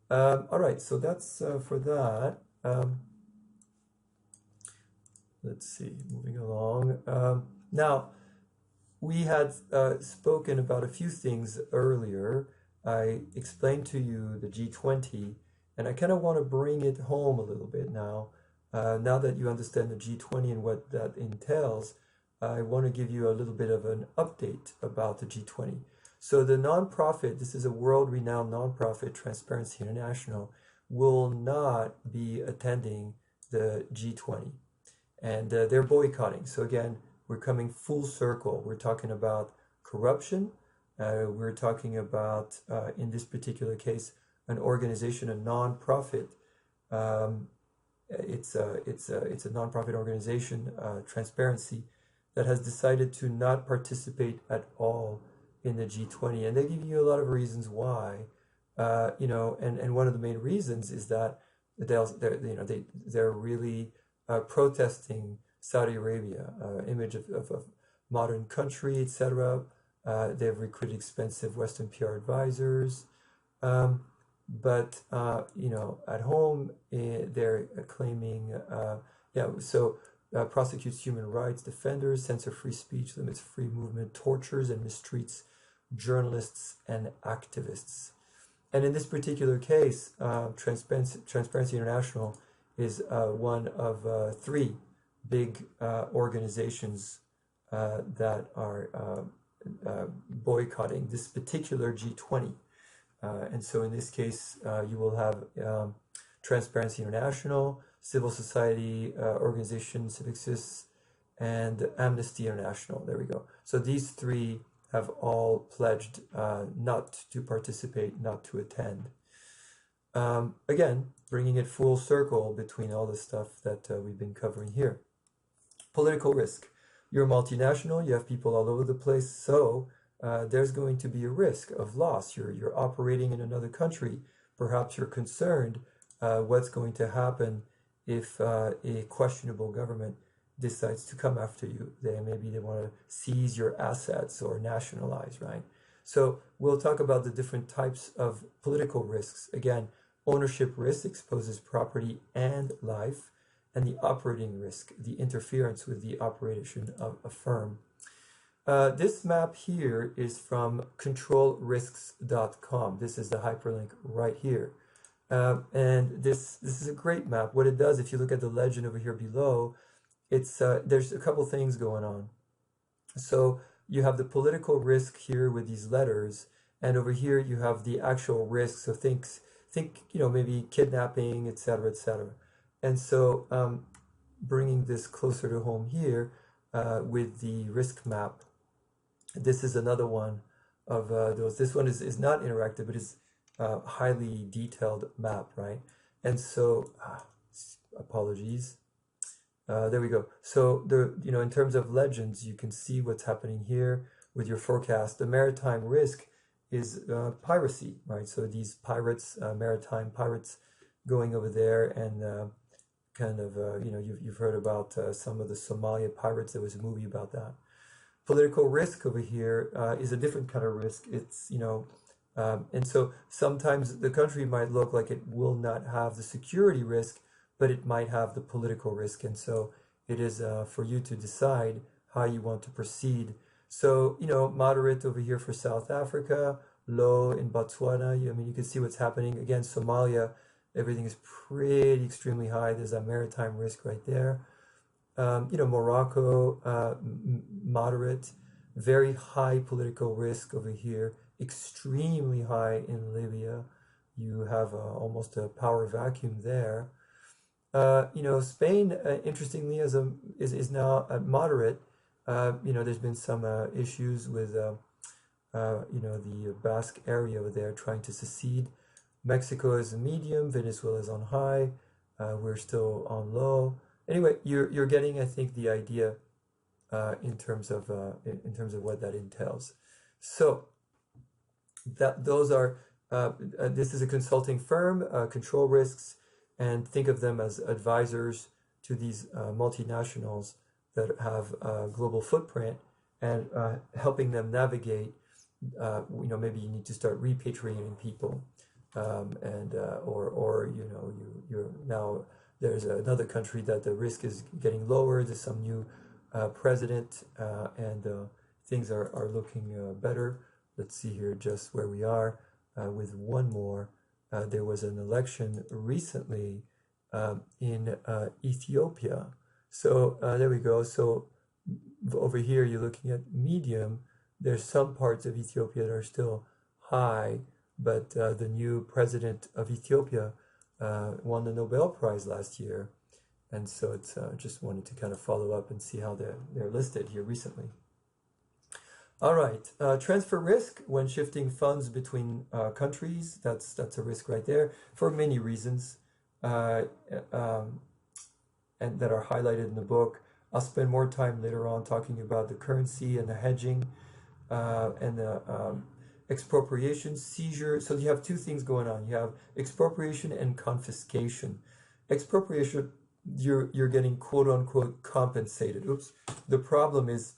All right, so that's for that. Let's see, moving along. Now, we had spoken about a few things earlier. I explained to you the G20, and I kind of want to bring it home a little bit now. Now that you understand the G20 and what that entails, I want to give you a little bit of an update about the G20. So the nonprofit, this is a world-renowned nonprofit, Transparency International, will not be attending the G20. And they're boycotting. So again, we're coming full circle. We're talking about corruption. We're talking about, in this particular case, an organization, a nonprofit. It's a nonprofit organization, Transparency, that has decided to not participate at all in the G20, and they give you a lot of reasons why. And one of the main reasons is that they're really protesting Saudi Arabia, image of a modern country, etc. They've recruited expensive Western PR advisors. But at home, they're claiming, prosecutes human rights defenders, censor free speech, limits free movement, tortures and mistreats journalists and activists. And in this particular case, Transparency International is one of three big organizations that are boycotting this particular G20. And so in this case, you will have Transparency International, civil society organization, Civixis, and Amnesty International. There we go. So these three have all pledged not to participate, not to attend. Again, bringing it full circle between all the stuff that we've been covering here. Political risk. You're a multinational, you have people all over the place, so there's going to be a risk of loss. You're operating in another country. Perhaps you're concerned what's going to happen if a questionable government decides to come after you. Maybe they want to seize your assets or nationalize, right? So we'll talk about the different types of political risks. Again, ownership risk exposes property and life, and the operating risk, the interference with the operation of a firm. This map here is from controlrisks.com. This is the hyperlink right here. And this is a great map. What it does, if you look at the legend over here below, it's there's a couple things going on. So you have the political risk here with these letters, and over here you have the actual risk. So think maybe kidnapping, etc., etc. And so bringing this closer to home here with the risk map. This is another one of those. This one is not interactive, but it's highly detailed map, right? And so, apologies. There we go. So in terms of legends, you can see what's happening here with your forecast. The maritime risk is piracy, right? So these pirates, maritime pirates, going over there and you've heard about some of the Somalia pirates. There was a movie about that. Political risk over here is a different kind of risk. It's and so sometimes the country might look like it will not have the security risk, but it might have the political risk. And so it is for you to decide how you want to proceed. So, moderate over here for South Africa, low in Botswana. You can see what's happening. Again, Somalia, everything is pretty extremely high. There's a maritime risk right there. Morocco, moderate, very high political risk over here, extremely high in Libya. You have almost a power vacuum there. Spain, interestingly, is now moderate. There's been some issues with, the Basque area over there trying to secede. Mexico is a medium. Venezuela is on high. We're still on low. Anyway, you're getting, I think, the idea in terms of what that entails. So those are this is a consulting firm, Control Risks, and think of them as advisors to these multinationals that have a global footprint and helping them navigate. Maybe you need to start repatriating people, you're now. There's another country that the risk is getting lower. There's some new president, and things are looking better. Let's see here just where we are with one more. There was an election recently in Ethiopia. So there we go. So over here, you're looking at medium. There's some parts of Ethiopia that are still high, but the new president of Ethiopia won the Nobel Prize last year, and so it's just wanted to kind of follow up and see how they're listed here recently. All right, transfer risk when shifting funds between countries. That's a risk right there for many reasons, and that are highlighted in the book. I'll spend more time later on talking about the currency and the hedging and the expropriation, seizure. So you have two things going on. You have expropriation and confiscation. Expropriation, you're getting quote unquote compensated. Oops. The problem is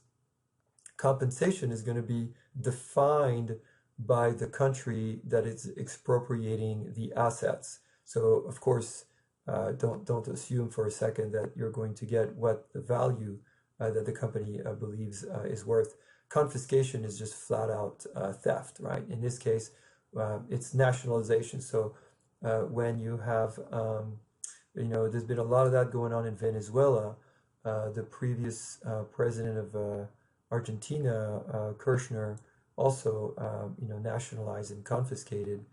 compensation is going to be defined by the country that is expropriating the assets. So of course, don't assume for a second that you're going to get what the value that the company believes is worth. Confiscation is just flat out theft, right? In this case, it's nationalization. So when you have, there's been a lot of that going on in Venezuela. The previous president of Argentina, Kirchner, also, nationalized and confiscated.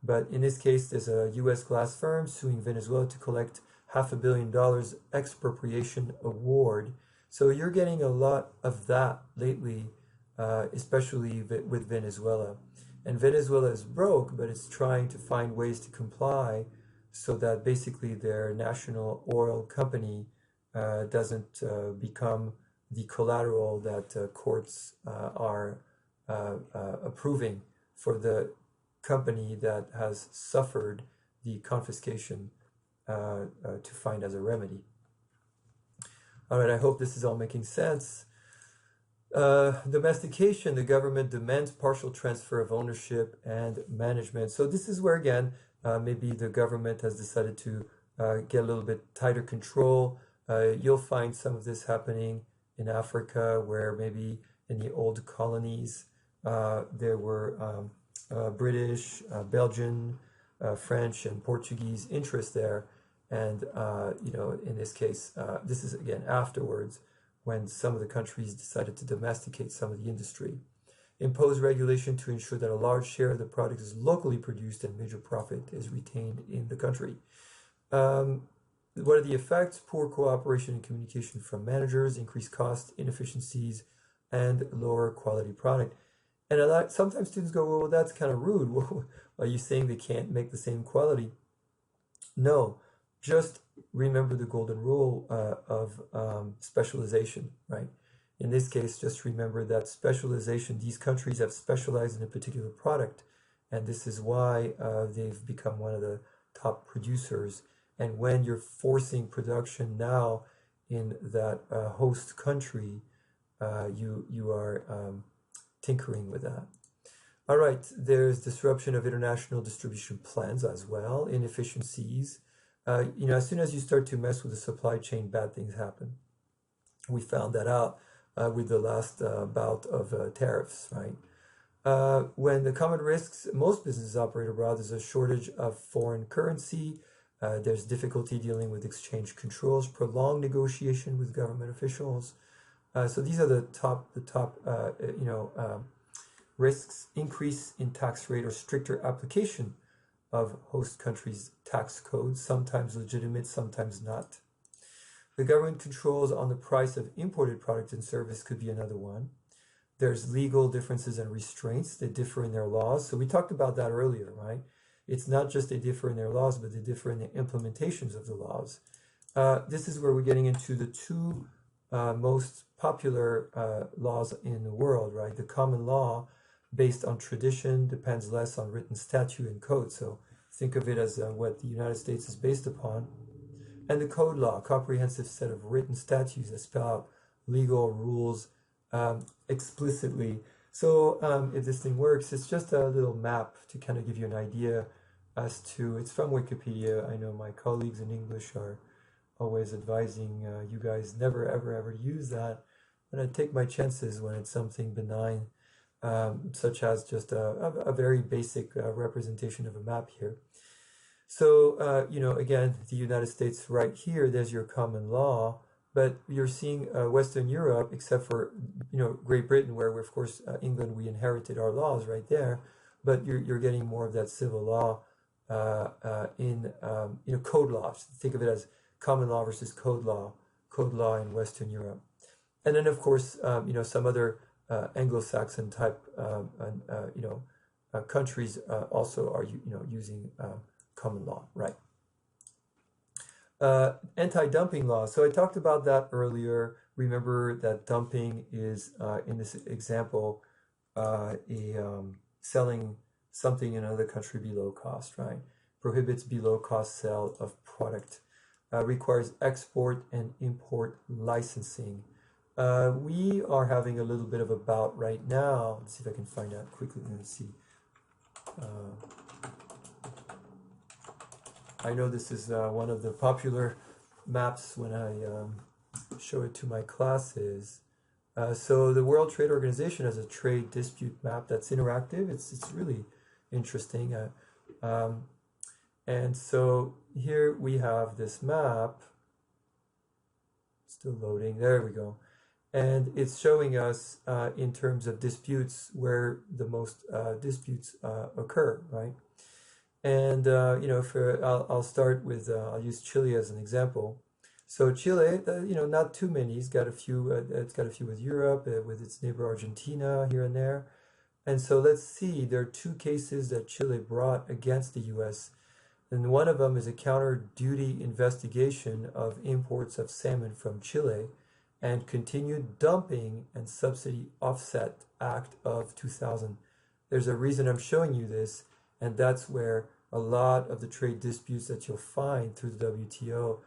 But in this case, there's a U.S. glass firm suing Venezuela to collect $500 million expropriation award. So you're getting a lot of that lately, especially with Venezuela. And Venezuela is broke, but it's trying to find ways to comply so that basically their national oil company doesn't become the collateral that courts are approving for the company that has suffered the confiscation to find as a remedy. All right, I hope this is all making sense. Domestication, the government demands partial transfer of ownership and management. So this is where, again, maybe the government has decided to get a little bit tighter control. You'll find some of this happening in Africa, where maybe in the old colonies there were British, Belgian, French, and Portuguese interests there. And, in this case, this is again afterwards when some of the countries decided to domesticate some of the industry. Impose regulation to ensure that a large share of the product is locally produced and major profit is retained in the country. What are the effects? Poor cooperation and communication from managers, increased costs, inefficiencies, and lower quality product. And sometimes students go, well, that's kind of rude. Are you saying they can't make the same quality? No, just remember the golden rule of specialization, right? In this case, just remember that specialization, these countries have specialized in a particular product, and this is why they've become one of the top producers. And when you're forcing production now in that host country, you are tinkering with that. All right, there's disruption of international distribution plans as well, inefficiencies. As soon as you start to mess with the supply chain, bad things happen. We found that out with the last bout of tariffs, right? When the common risks, most businesses operate abroad, there's a shortage of foreign currency. There's difficulty dealing with exchange controls, prolonged negotiation with government officials. So these are the top risks. Increase in tax rate or stricter application of host countries' tax codes, sometimes legitimate, sometimes not. The government controls on the price of imported products and service could be another one. There's legal differences and restraints that differ in their laws. So we talked about that earlier, right? It's not just they differ in their laws, but they differ in the implementations of the laws. This is where we're getting into the two most popular laws in the world, right? The common law, based on tradition, depends less on written statute and code. So think of it as what the United States is based upon. And the code law, comprehensive set of written statutes that spell out legal rules explicitly. So if this thing works, it's just a little map to kind of give you an idea as to, it's from Wikipedia. I know my colleagues in English are always advising you guys never, ever use that. But I take my chances when it's something benign, such as just a very basic representation of a map here. So, again, the United States right here, there's your common law, but you're seeing Western Europe, except for, Great Britain, where, of course, England, we inherited our laws right there, but you're getting more of that civil law in, code law. Think of it as common law versus code law in Western Europe. And then, of course, some other Anglo-Saxon type, countries also are, using common law, right? Anti-dumping law. So I talked about that earlier. Remember that dumping is, in this example, selling something in another country below cost, right? Prohibits below cost sale of product. Requires export and import licensing. We are having a little bit of a bout right now. Let's see if I can find out quickly. Let's see. I know this is one of the popular maps when I show it to my classes. So the World Trade Organization has a trade dispute map that's interactive. It's really interesting. And so here we have this map. Still loading. There we go. And it's showing us in terms of disputes where the most disputes occur, right? And I'll start with I'll use Chile as an example. So Chile, not too many. It's got a few. It's got a few with Europe, with its neighbor Argentina here and there. And so let's see. There are two cases that Chile brought against the U.S. And one of them is a counter-duty investigation of imports of salmon from Chile and continued dumping and subsidy offset act of 2000. There's a reason I'm showing you this, and that's where a lot of the trade disputes that you'll find through the WTO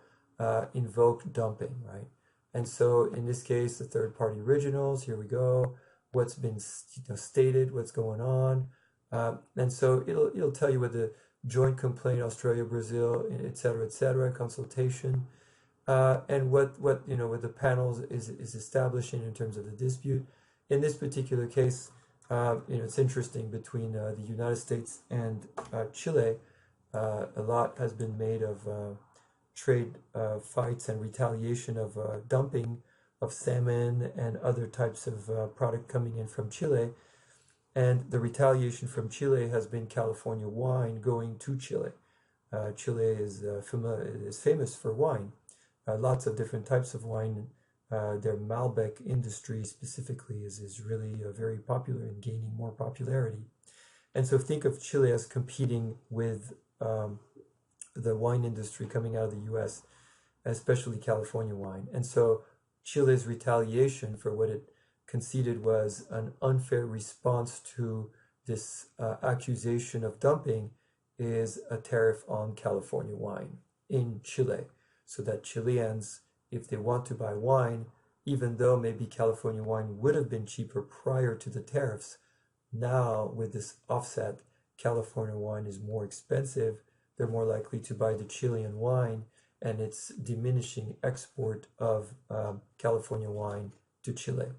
invoke dumping, right? And so in this case, the third-party originals, here we go, what's been stated, what's going on. And so it'll tell you what the joint complaint, Australia, Brazil, et cetera, consultation, and what the panels is establishing in terms of the dispute. In this particular case, it's interesting between the United States and Chile. A lot has been made of trade fights and retaliation of dumping of salmon and other types of product coming in from Chile. And the retaliation from Chile has been California wine going to Chile. Chile is famous for wine, lots of different types of wine. Their Malbec industry specifically is really very popular and gaining more popularity. And so think of Chile as competing with the wine industry coming out of the U.S., especially California wine. And so Chile's retaliation for what it conceded was an unfair response to this accusation of dumping is a tariff on California wine in Chile, so that Chileans, if they want to buy wine, even though maybe California wine would have been cheaper prior to the tariffs, now with this offset, California wine is more expensive. They're more likely to buy the Chilean wine, and it's diminishing export of California wine to Chile.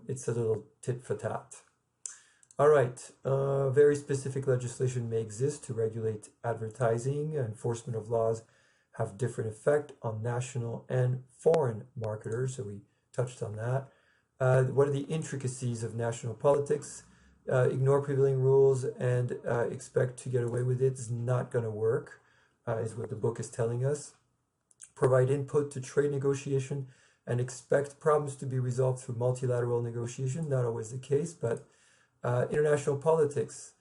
It's a little tit for tat. All right, very specific legislation may exist to regulate advertising. Enforcement of laws have different effect on national and foreign marketers, so we touched on that. What are the intricacies of national politics? Ignore prevailing rules and expect to get away with it is not going to work, is what the book is telling us. Provide input to trade negotiation and expect problems to be resolved through multilateral negotiation. Not always the case, but international politics.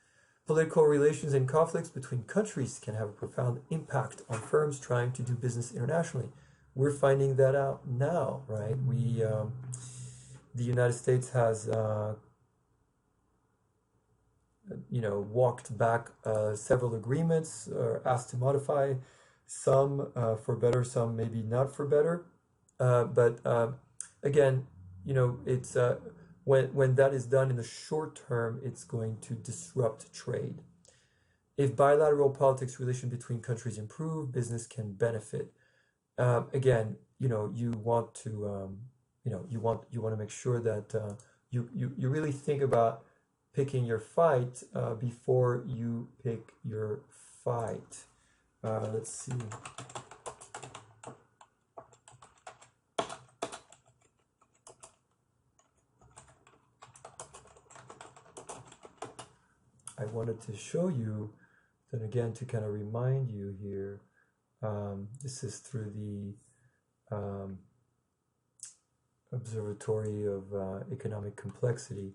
Political relations and conflicts between countries can have a profound impact on firms trying to do business internationally. We're finding that out now, right? The United States has walked back several agreements or asked to modify some for better, some maybe not for better. But again, it's when that is done in the short term, it's going to disrupt trade. If bilateral politics relation between countries improve, business can benefit. Again, you want to make sure that you really think about picking your fight before you pick your fight. Let's see. I wanted to show you, then again, to kind of remind you here, this is through the Observatory of Economic Complexity.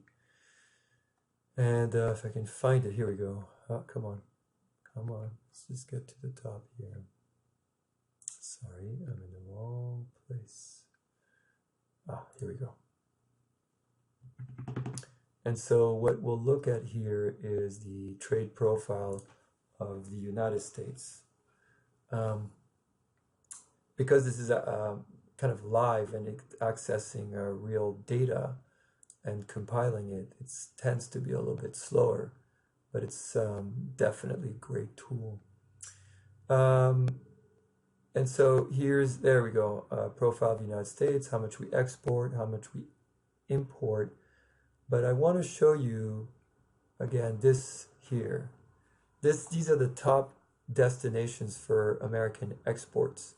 And if I can find it, here we go. Oh, come on. Let's just get to the top here. Sorry, I'm in the wrong place. Here we go. And so what we'll look at here is the trade profile of the United States. Because this is kind of live and accessing real data and compiling it, it tends to be a little bit slower. but it's definitely a great tool. Um, and so there we go, profile of the United States, how much we export, how much we import. But I want to show you, again, this here. These are the top destinations for American exports.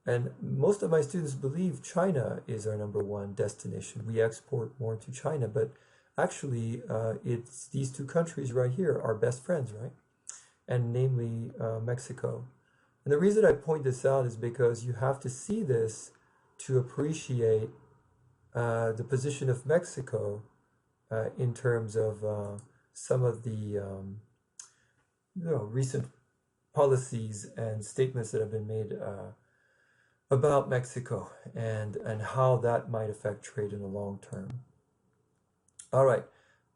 And most of my students believe China is our #1 destination. We export more to China, but actually it's these two countries right here, our best friends, right? And namely Mexico. And the reason I point this out is because you have to see this to appreciate the position of Mexico in terms of some of the recent policies and statements that have been made about Mexico and how that might affect trade in the long term. All right,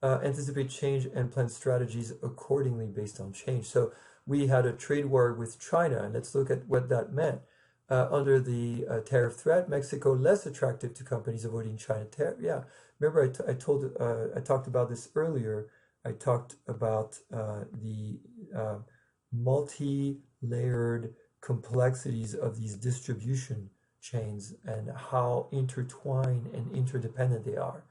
anticipate change and plan strategies accordingly based on change. So we had a trade war with China, and let's look at what that meant. Under the tariff threat, Mexico less attractive to companies avoiding China tariff. Yeah, remember I talked about this earlier. I talked about the multi-layered complexities of these distribution chains and how intertwined and interdependent they are.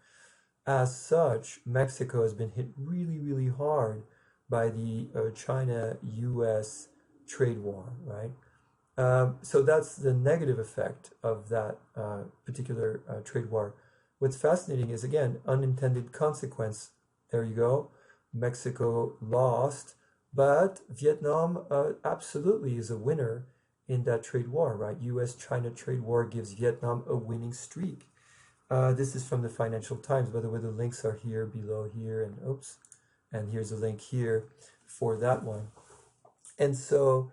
As such, Mexico has been hit really, really hard by the China-US trade war, right? So that's the negative effect of that particular trade war. What's fascinating is, again, unintended consequence. There you go. Mexico lost, but Vietnam absolutely is a winner in that trade war, right? US-China trade war gives Vietnam a winning streak. This is from the Financial Times. By the way, the links are here, below here, and oops, and here's a link here for that one. And so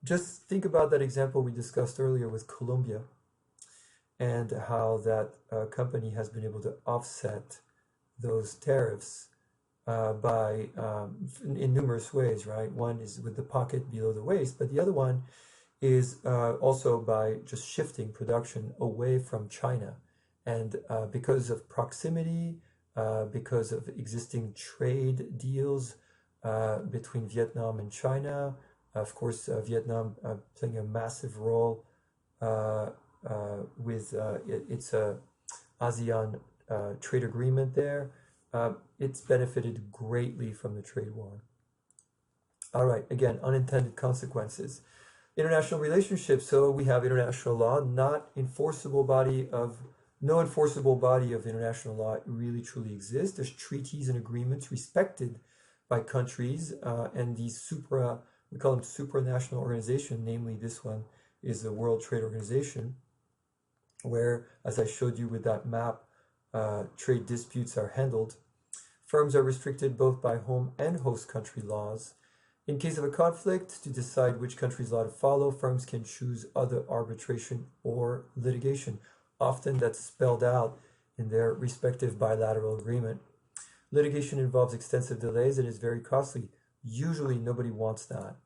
just think about that example we discussed earlier with Colombia and how that company has been able to offset those tariffs by in numerous ways, right? One is with the pocket below the waist, but the other one is also by just shifting production away from China. And because of proximity, because of existing trade deals between Vietnam and China, of course, Vietnam playing a massive role with its ASEAN trade agreement there. It's benefited greatly from the trade war. All right, again, unintended consequences. International relationships. So we have international law, no enforceable body of international law really truly exists. There's treaties and agreements respected by countries, and these we call them supranational organizations, namely this one is the World Trade Organization, where, as I showed you with that map, trade disputes are handled. Firms are restricted both by home and host country laws. In case of a conflict, to decide which country's law to follow, firms can choose other arbitration or litigation. Often that's spelled out in their respective bilateral agreement. Litigation involves extensive delays and is very costly. Usually nobody wants that.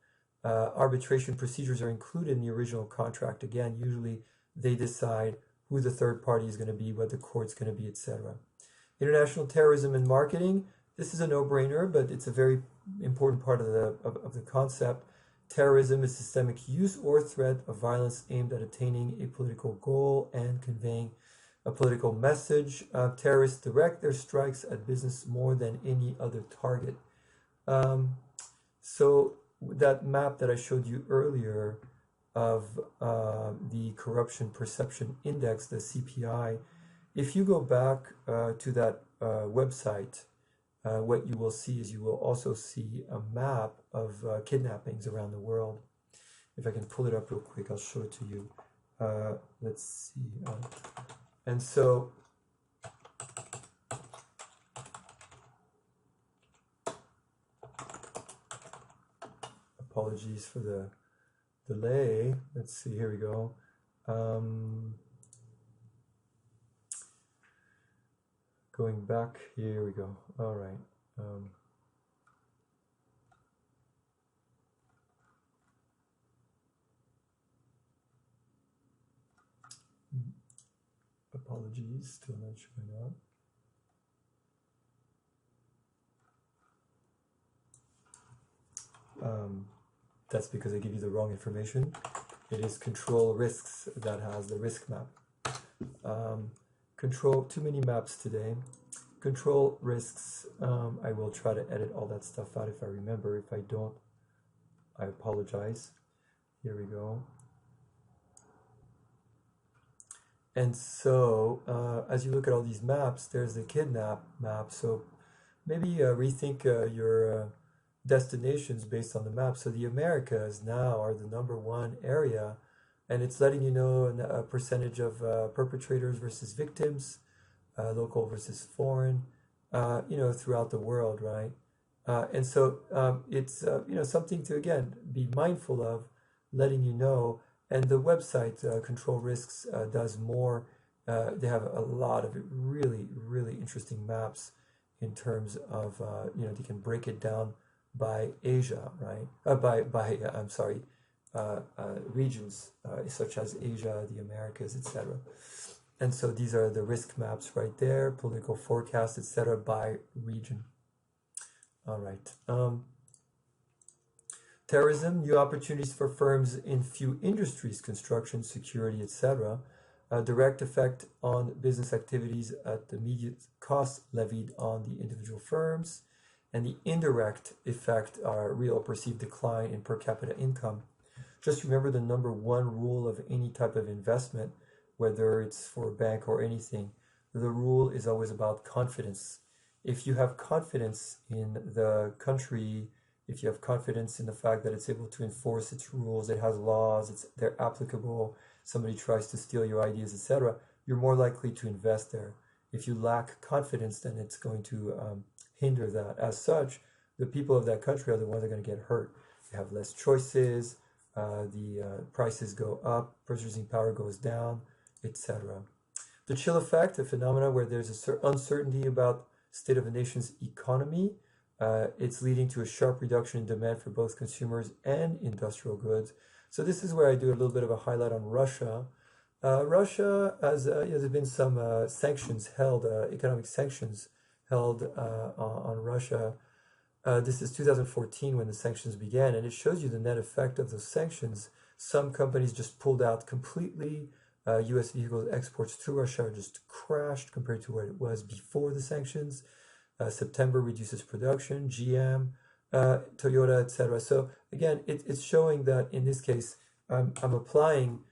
Arbitration procedures are included in the original contract. Again, usually they decide who the third party is going to be, what the court's going to be, etc. International terrorism and marketing. This is a no-brainer, but it's a very important part of the concept. Terrorism is systemic use or threat of violence aimed at attaining a political goal and conveying a political message. Terrorists direct their strikes at business more than any other target. So that map that I showed you earlier of the Corruption Perception Index, the CPI, if you go back to that website, what you will see is you will also see a map of kidnappings around the world. If I can pull it up real quick, I'll show it to you. Let's see. And so, apologies for the delay. Let's see, here we go. Going back, here we go. All right. Apologies, still not showing up. That's because I give you the wrong information. It is control risks that has the risk map. Control, too many maps today. Control risks, I will try to edit all that stuff out if I remember. If I don't, I apologize. Here we go. And so, as you look at all these maps, there's the kidnap map. So maybe rethink your destinations based on the map. So the Americas now are the #1 area, and it's letting you know a percentage of perpetrators versus victims, local versus foreign, throughout the world, right? And so it's something to again be mindful of, letting you know. And the website Control Risks does more. They have a lot of really, really interesting maps in terms of they can break it down by Asia, right? Regions such as Asia, the Americas, etc. And so these are the risk maps right there, political forecasts, etc. by region. All right. Terrorism, new opportunities for firms in few industries, construction, security, etc. Direct effect on business activities at the immediate costs levied on the individual firms. And the indirect effect are real perceived decline in per capita income. Just remember the #1 rule of any type of investment, whether it's for a bank or anything. The rule is always about confidence. If you have confidence in the country, if you have confidence in the fact that it's able to enforce its rules, it has laws, they're applicable, somebody tries to steal your ideas, etc., you're more likely to invest there. If you lack confidence, then it's going to hinder that. As such, the people of that country are the ones that are going to get hurt. They have less choices, the prices go up, purchasing power goes down, etc. The chill effect, a phenomenon where there's an uncertainty about state of a nation's economy. It's leading to a sharp reduction in demand for both consumers and industrial goods. So this is where I do a little bit of a highlight on Russia. Russia, there's been some sanctions held, economic sanctions held on Russia. This is 2014 when the sanctions began, and it shows you the net effect of those sanctions. Some companies just pulled out completely. U.S. vehicle exports to Russia just crashed compared to where it was before the sanctions. September reduces production, GM, Toyota, etc. So again, it's showing that in this case, I'm applying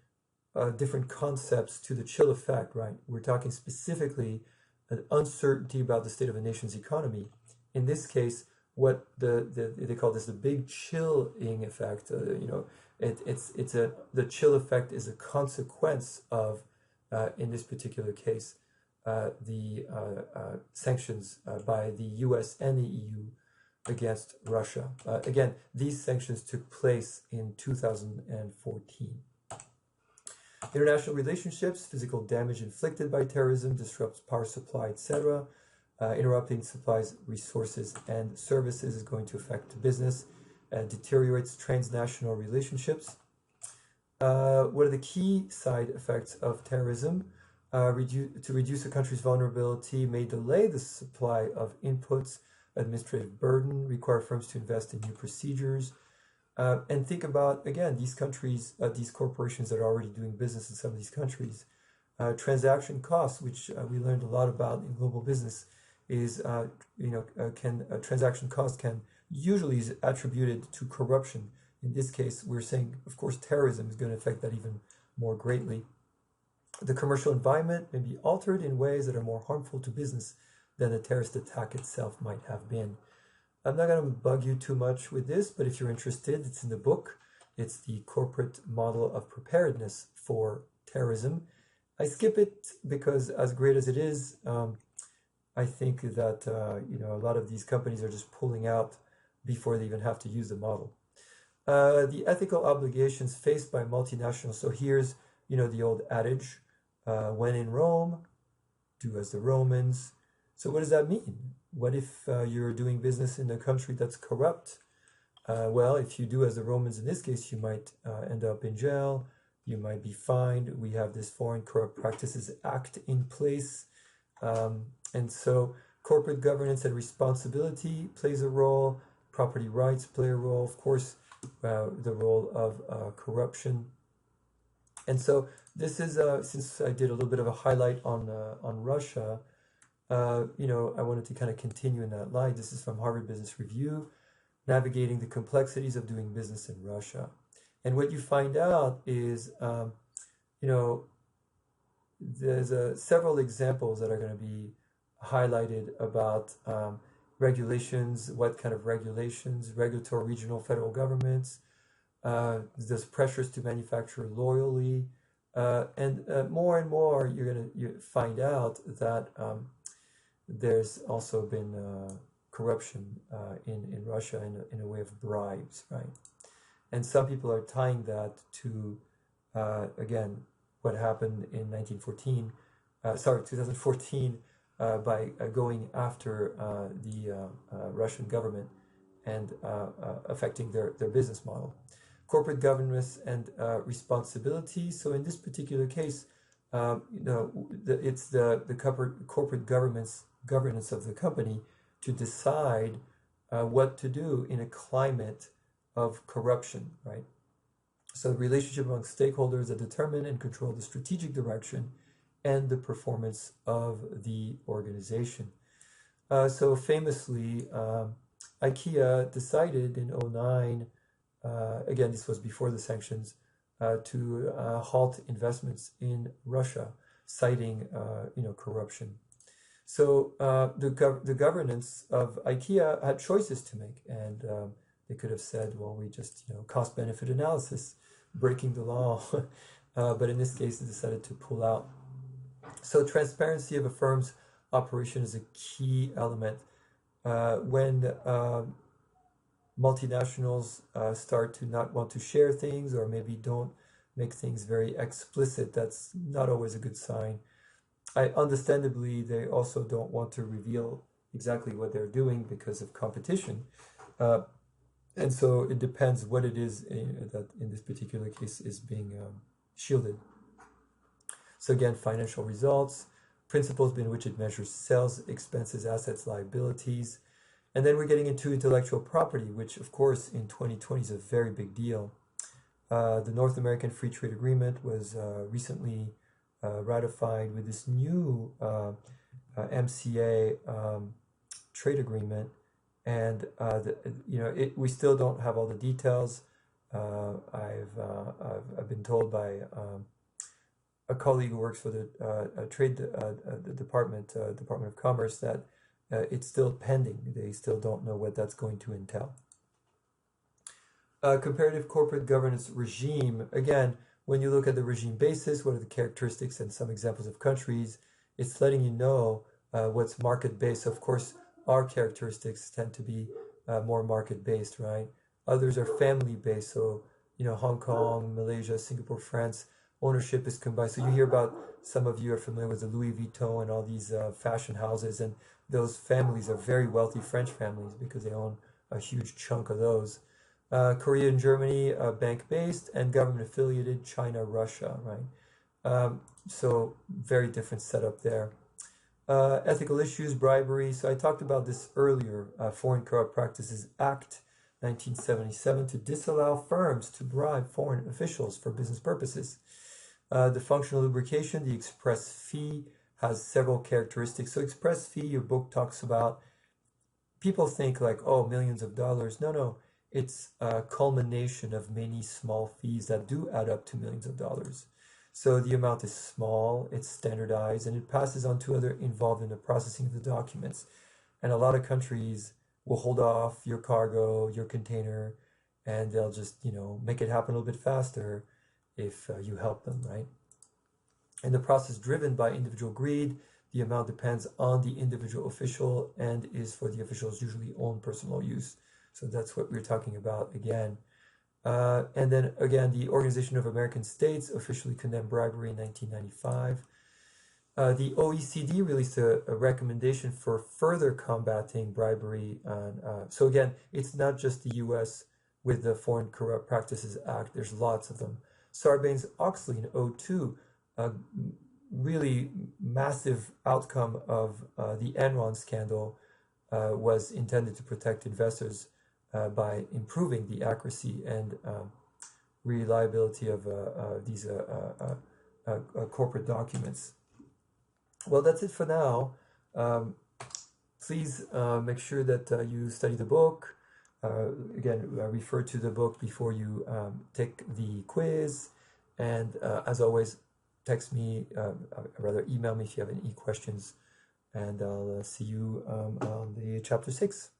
different concepts to the chill effect, right? We're talking specifically an uncertainty about the state of a nation's economy. In this case, what they call this the big chilling effect. The chill effect is a consequence of, in this particular case, the sanctions by the US and the EU against Russia. Again, these sanctions took place in 2014. International relationships, physical damage inflicted by terrorism, disrupts power supply, etc. Interrupting supplies, resources, and services is going to affect business, deteriorates transnational relationships. What are the key side effects of terrorism? To reduce a country's vulnerability may delay the supply of inputs, administrative burden, require firms to invest in new procedures, and think about, again, these countries, these corporations that are already doing business in some of these countries. Transaction costs, which we learned a lot about in global business, is, transaction cost can usually is attributed to corruption. In this case, we're saying, of course, terrorism is going to affect that even more greatly. The commercial environment may be altered in ways that are more harmful to business than the terrorist attack itself might have been. I'm not going to bug you too much with this, but if you're interested, it's in the book. It's the corporate model of preparedness for terrorism. I skip it because, as great as it is, I think that a lot of these companies are just pulling out before they even have to use the model. The ethical obligations faced by multinationals. So here's the old adage, when in Rome, do as the Romans. So what does that mean? What if you're doing business in a country that's corrupt? Well, if you do as the Romans in this case, you might end up in jail. You might be fined. We have this Foreign Corrupt Practices Act in place. And so corporate governance and responsibility plays a role. property rights play a role, of course, the role of corruption. And so this is, since I did a little bit of a highlight on Russia, I wanted to kind of continue in that line. This is from Harvard Business Review, Navigating the Complexities of Doing Business in Russia. And what you find out is, there's several examples that are going to be highlighted about regulations, what kind of regulations, regulatory, regional, federal governments, there's pressures to manufacture loyally, and more and more you're going to find out that there's also been corruption in Russia in a way of bribes, right? And some people are tying that to, again, what happened in 2014, by going after the Russian government and affecting their business model. Corporate governance and responsibility. So in this particular case, it's the corporate governance of the company to decide what to do in a climate of corruption, right? So the relationship among stakeholders that determine and control the strategic direction and the performance of the organization. So famously, IKEA decided in 2009, again, this was before the sanctions, to halt investments in Russia, citing corruption. So the governance of IKEA had choices to make, and they could have said, well, we just cost-benefit analysis, breaking the law, but in this case, they decided to pull out. So transparency of a firm's operation is a key element. When multinationals start to not want to share things, or maybe don't make things very explicit, that's not always a good sign. Understandably, they also don't want to reveal exactly what they're doing because of competition. And so it depends what it is that in this particular case is being shielded. So again, financial results, principles in which it measures sales, expenses, assets, liabilities. And then we're getting into intellectual property, which of course in 2020 is a very big deal. The North American Free Trade Agreement was recently ratified with this new MCA trade agreement. And we still don't have all the details. I've been told by a colleague who works for the Trade Department of Commerce, that it's still pending. They still don't know what that's going to entail. Comparative corporate governance regime. Again, when you look at the regime basis, what are the characteristics and some examples of countries, it's letting you know what's market-based. Of course, our characteristics tend to be more market-based, right? Others are family-based. So, Hong Kong, Malaysia, Singapore, France, ownership is combined. So you hear about, some of you are familiar with the Louis Vuitton and all these fashion houses, and those families are very wealthy French families because they own a huge chunk of those. Korea and Germany, bank-based, and government-affiliated, China, Russia, right? So very different setup there. Ethical issues, bribery. So I talked about this earlier. Foreign Corrupt Practices Act 1977 to disallow firms to bribe foreign officials for business purposes. The functional lubrication, the express fee, has several characteristics. So express fee, your book talks about, people think like, oh, millions of dollars. No. It's a culmination of many small fees that do add up to millions of dollars. So the amount is small, it's standardized, and it passes on to others involved in the processing of the documents. And a lot of countries will hold off your cargo, your container, and they'll just, make it happen a little bit faster if you help them, right? And the process driven by individual greed, the amount depends on the individual official and is for the official's usually own personal use. So that's what we're talking about again. And then again, the Organization of American States officially condemned bribery in 1995. The OECD released a recommendation for further combating bribery. So again, it's not just the US with the Foreign Corrupt Practices Act. There's lots of them. Sarbanes-Oxley in 2002, a really massive outcome of the Enron scandal, was intended to protect investors by improving the accuracy and reliability of these corporate documents. Well, that's it for now. Please make sure that you study the book. Again, refer to the book before you take the quiz. And as always, text me, rather email me if you have any questions. And I'll see you on the chapter 6.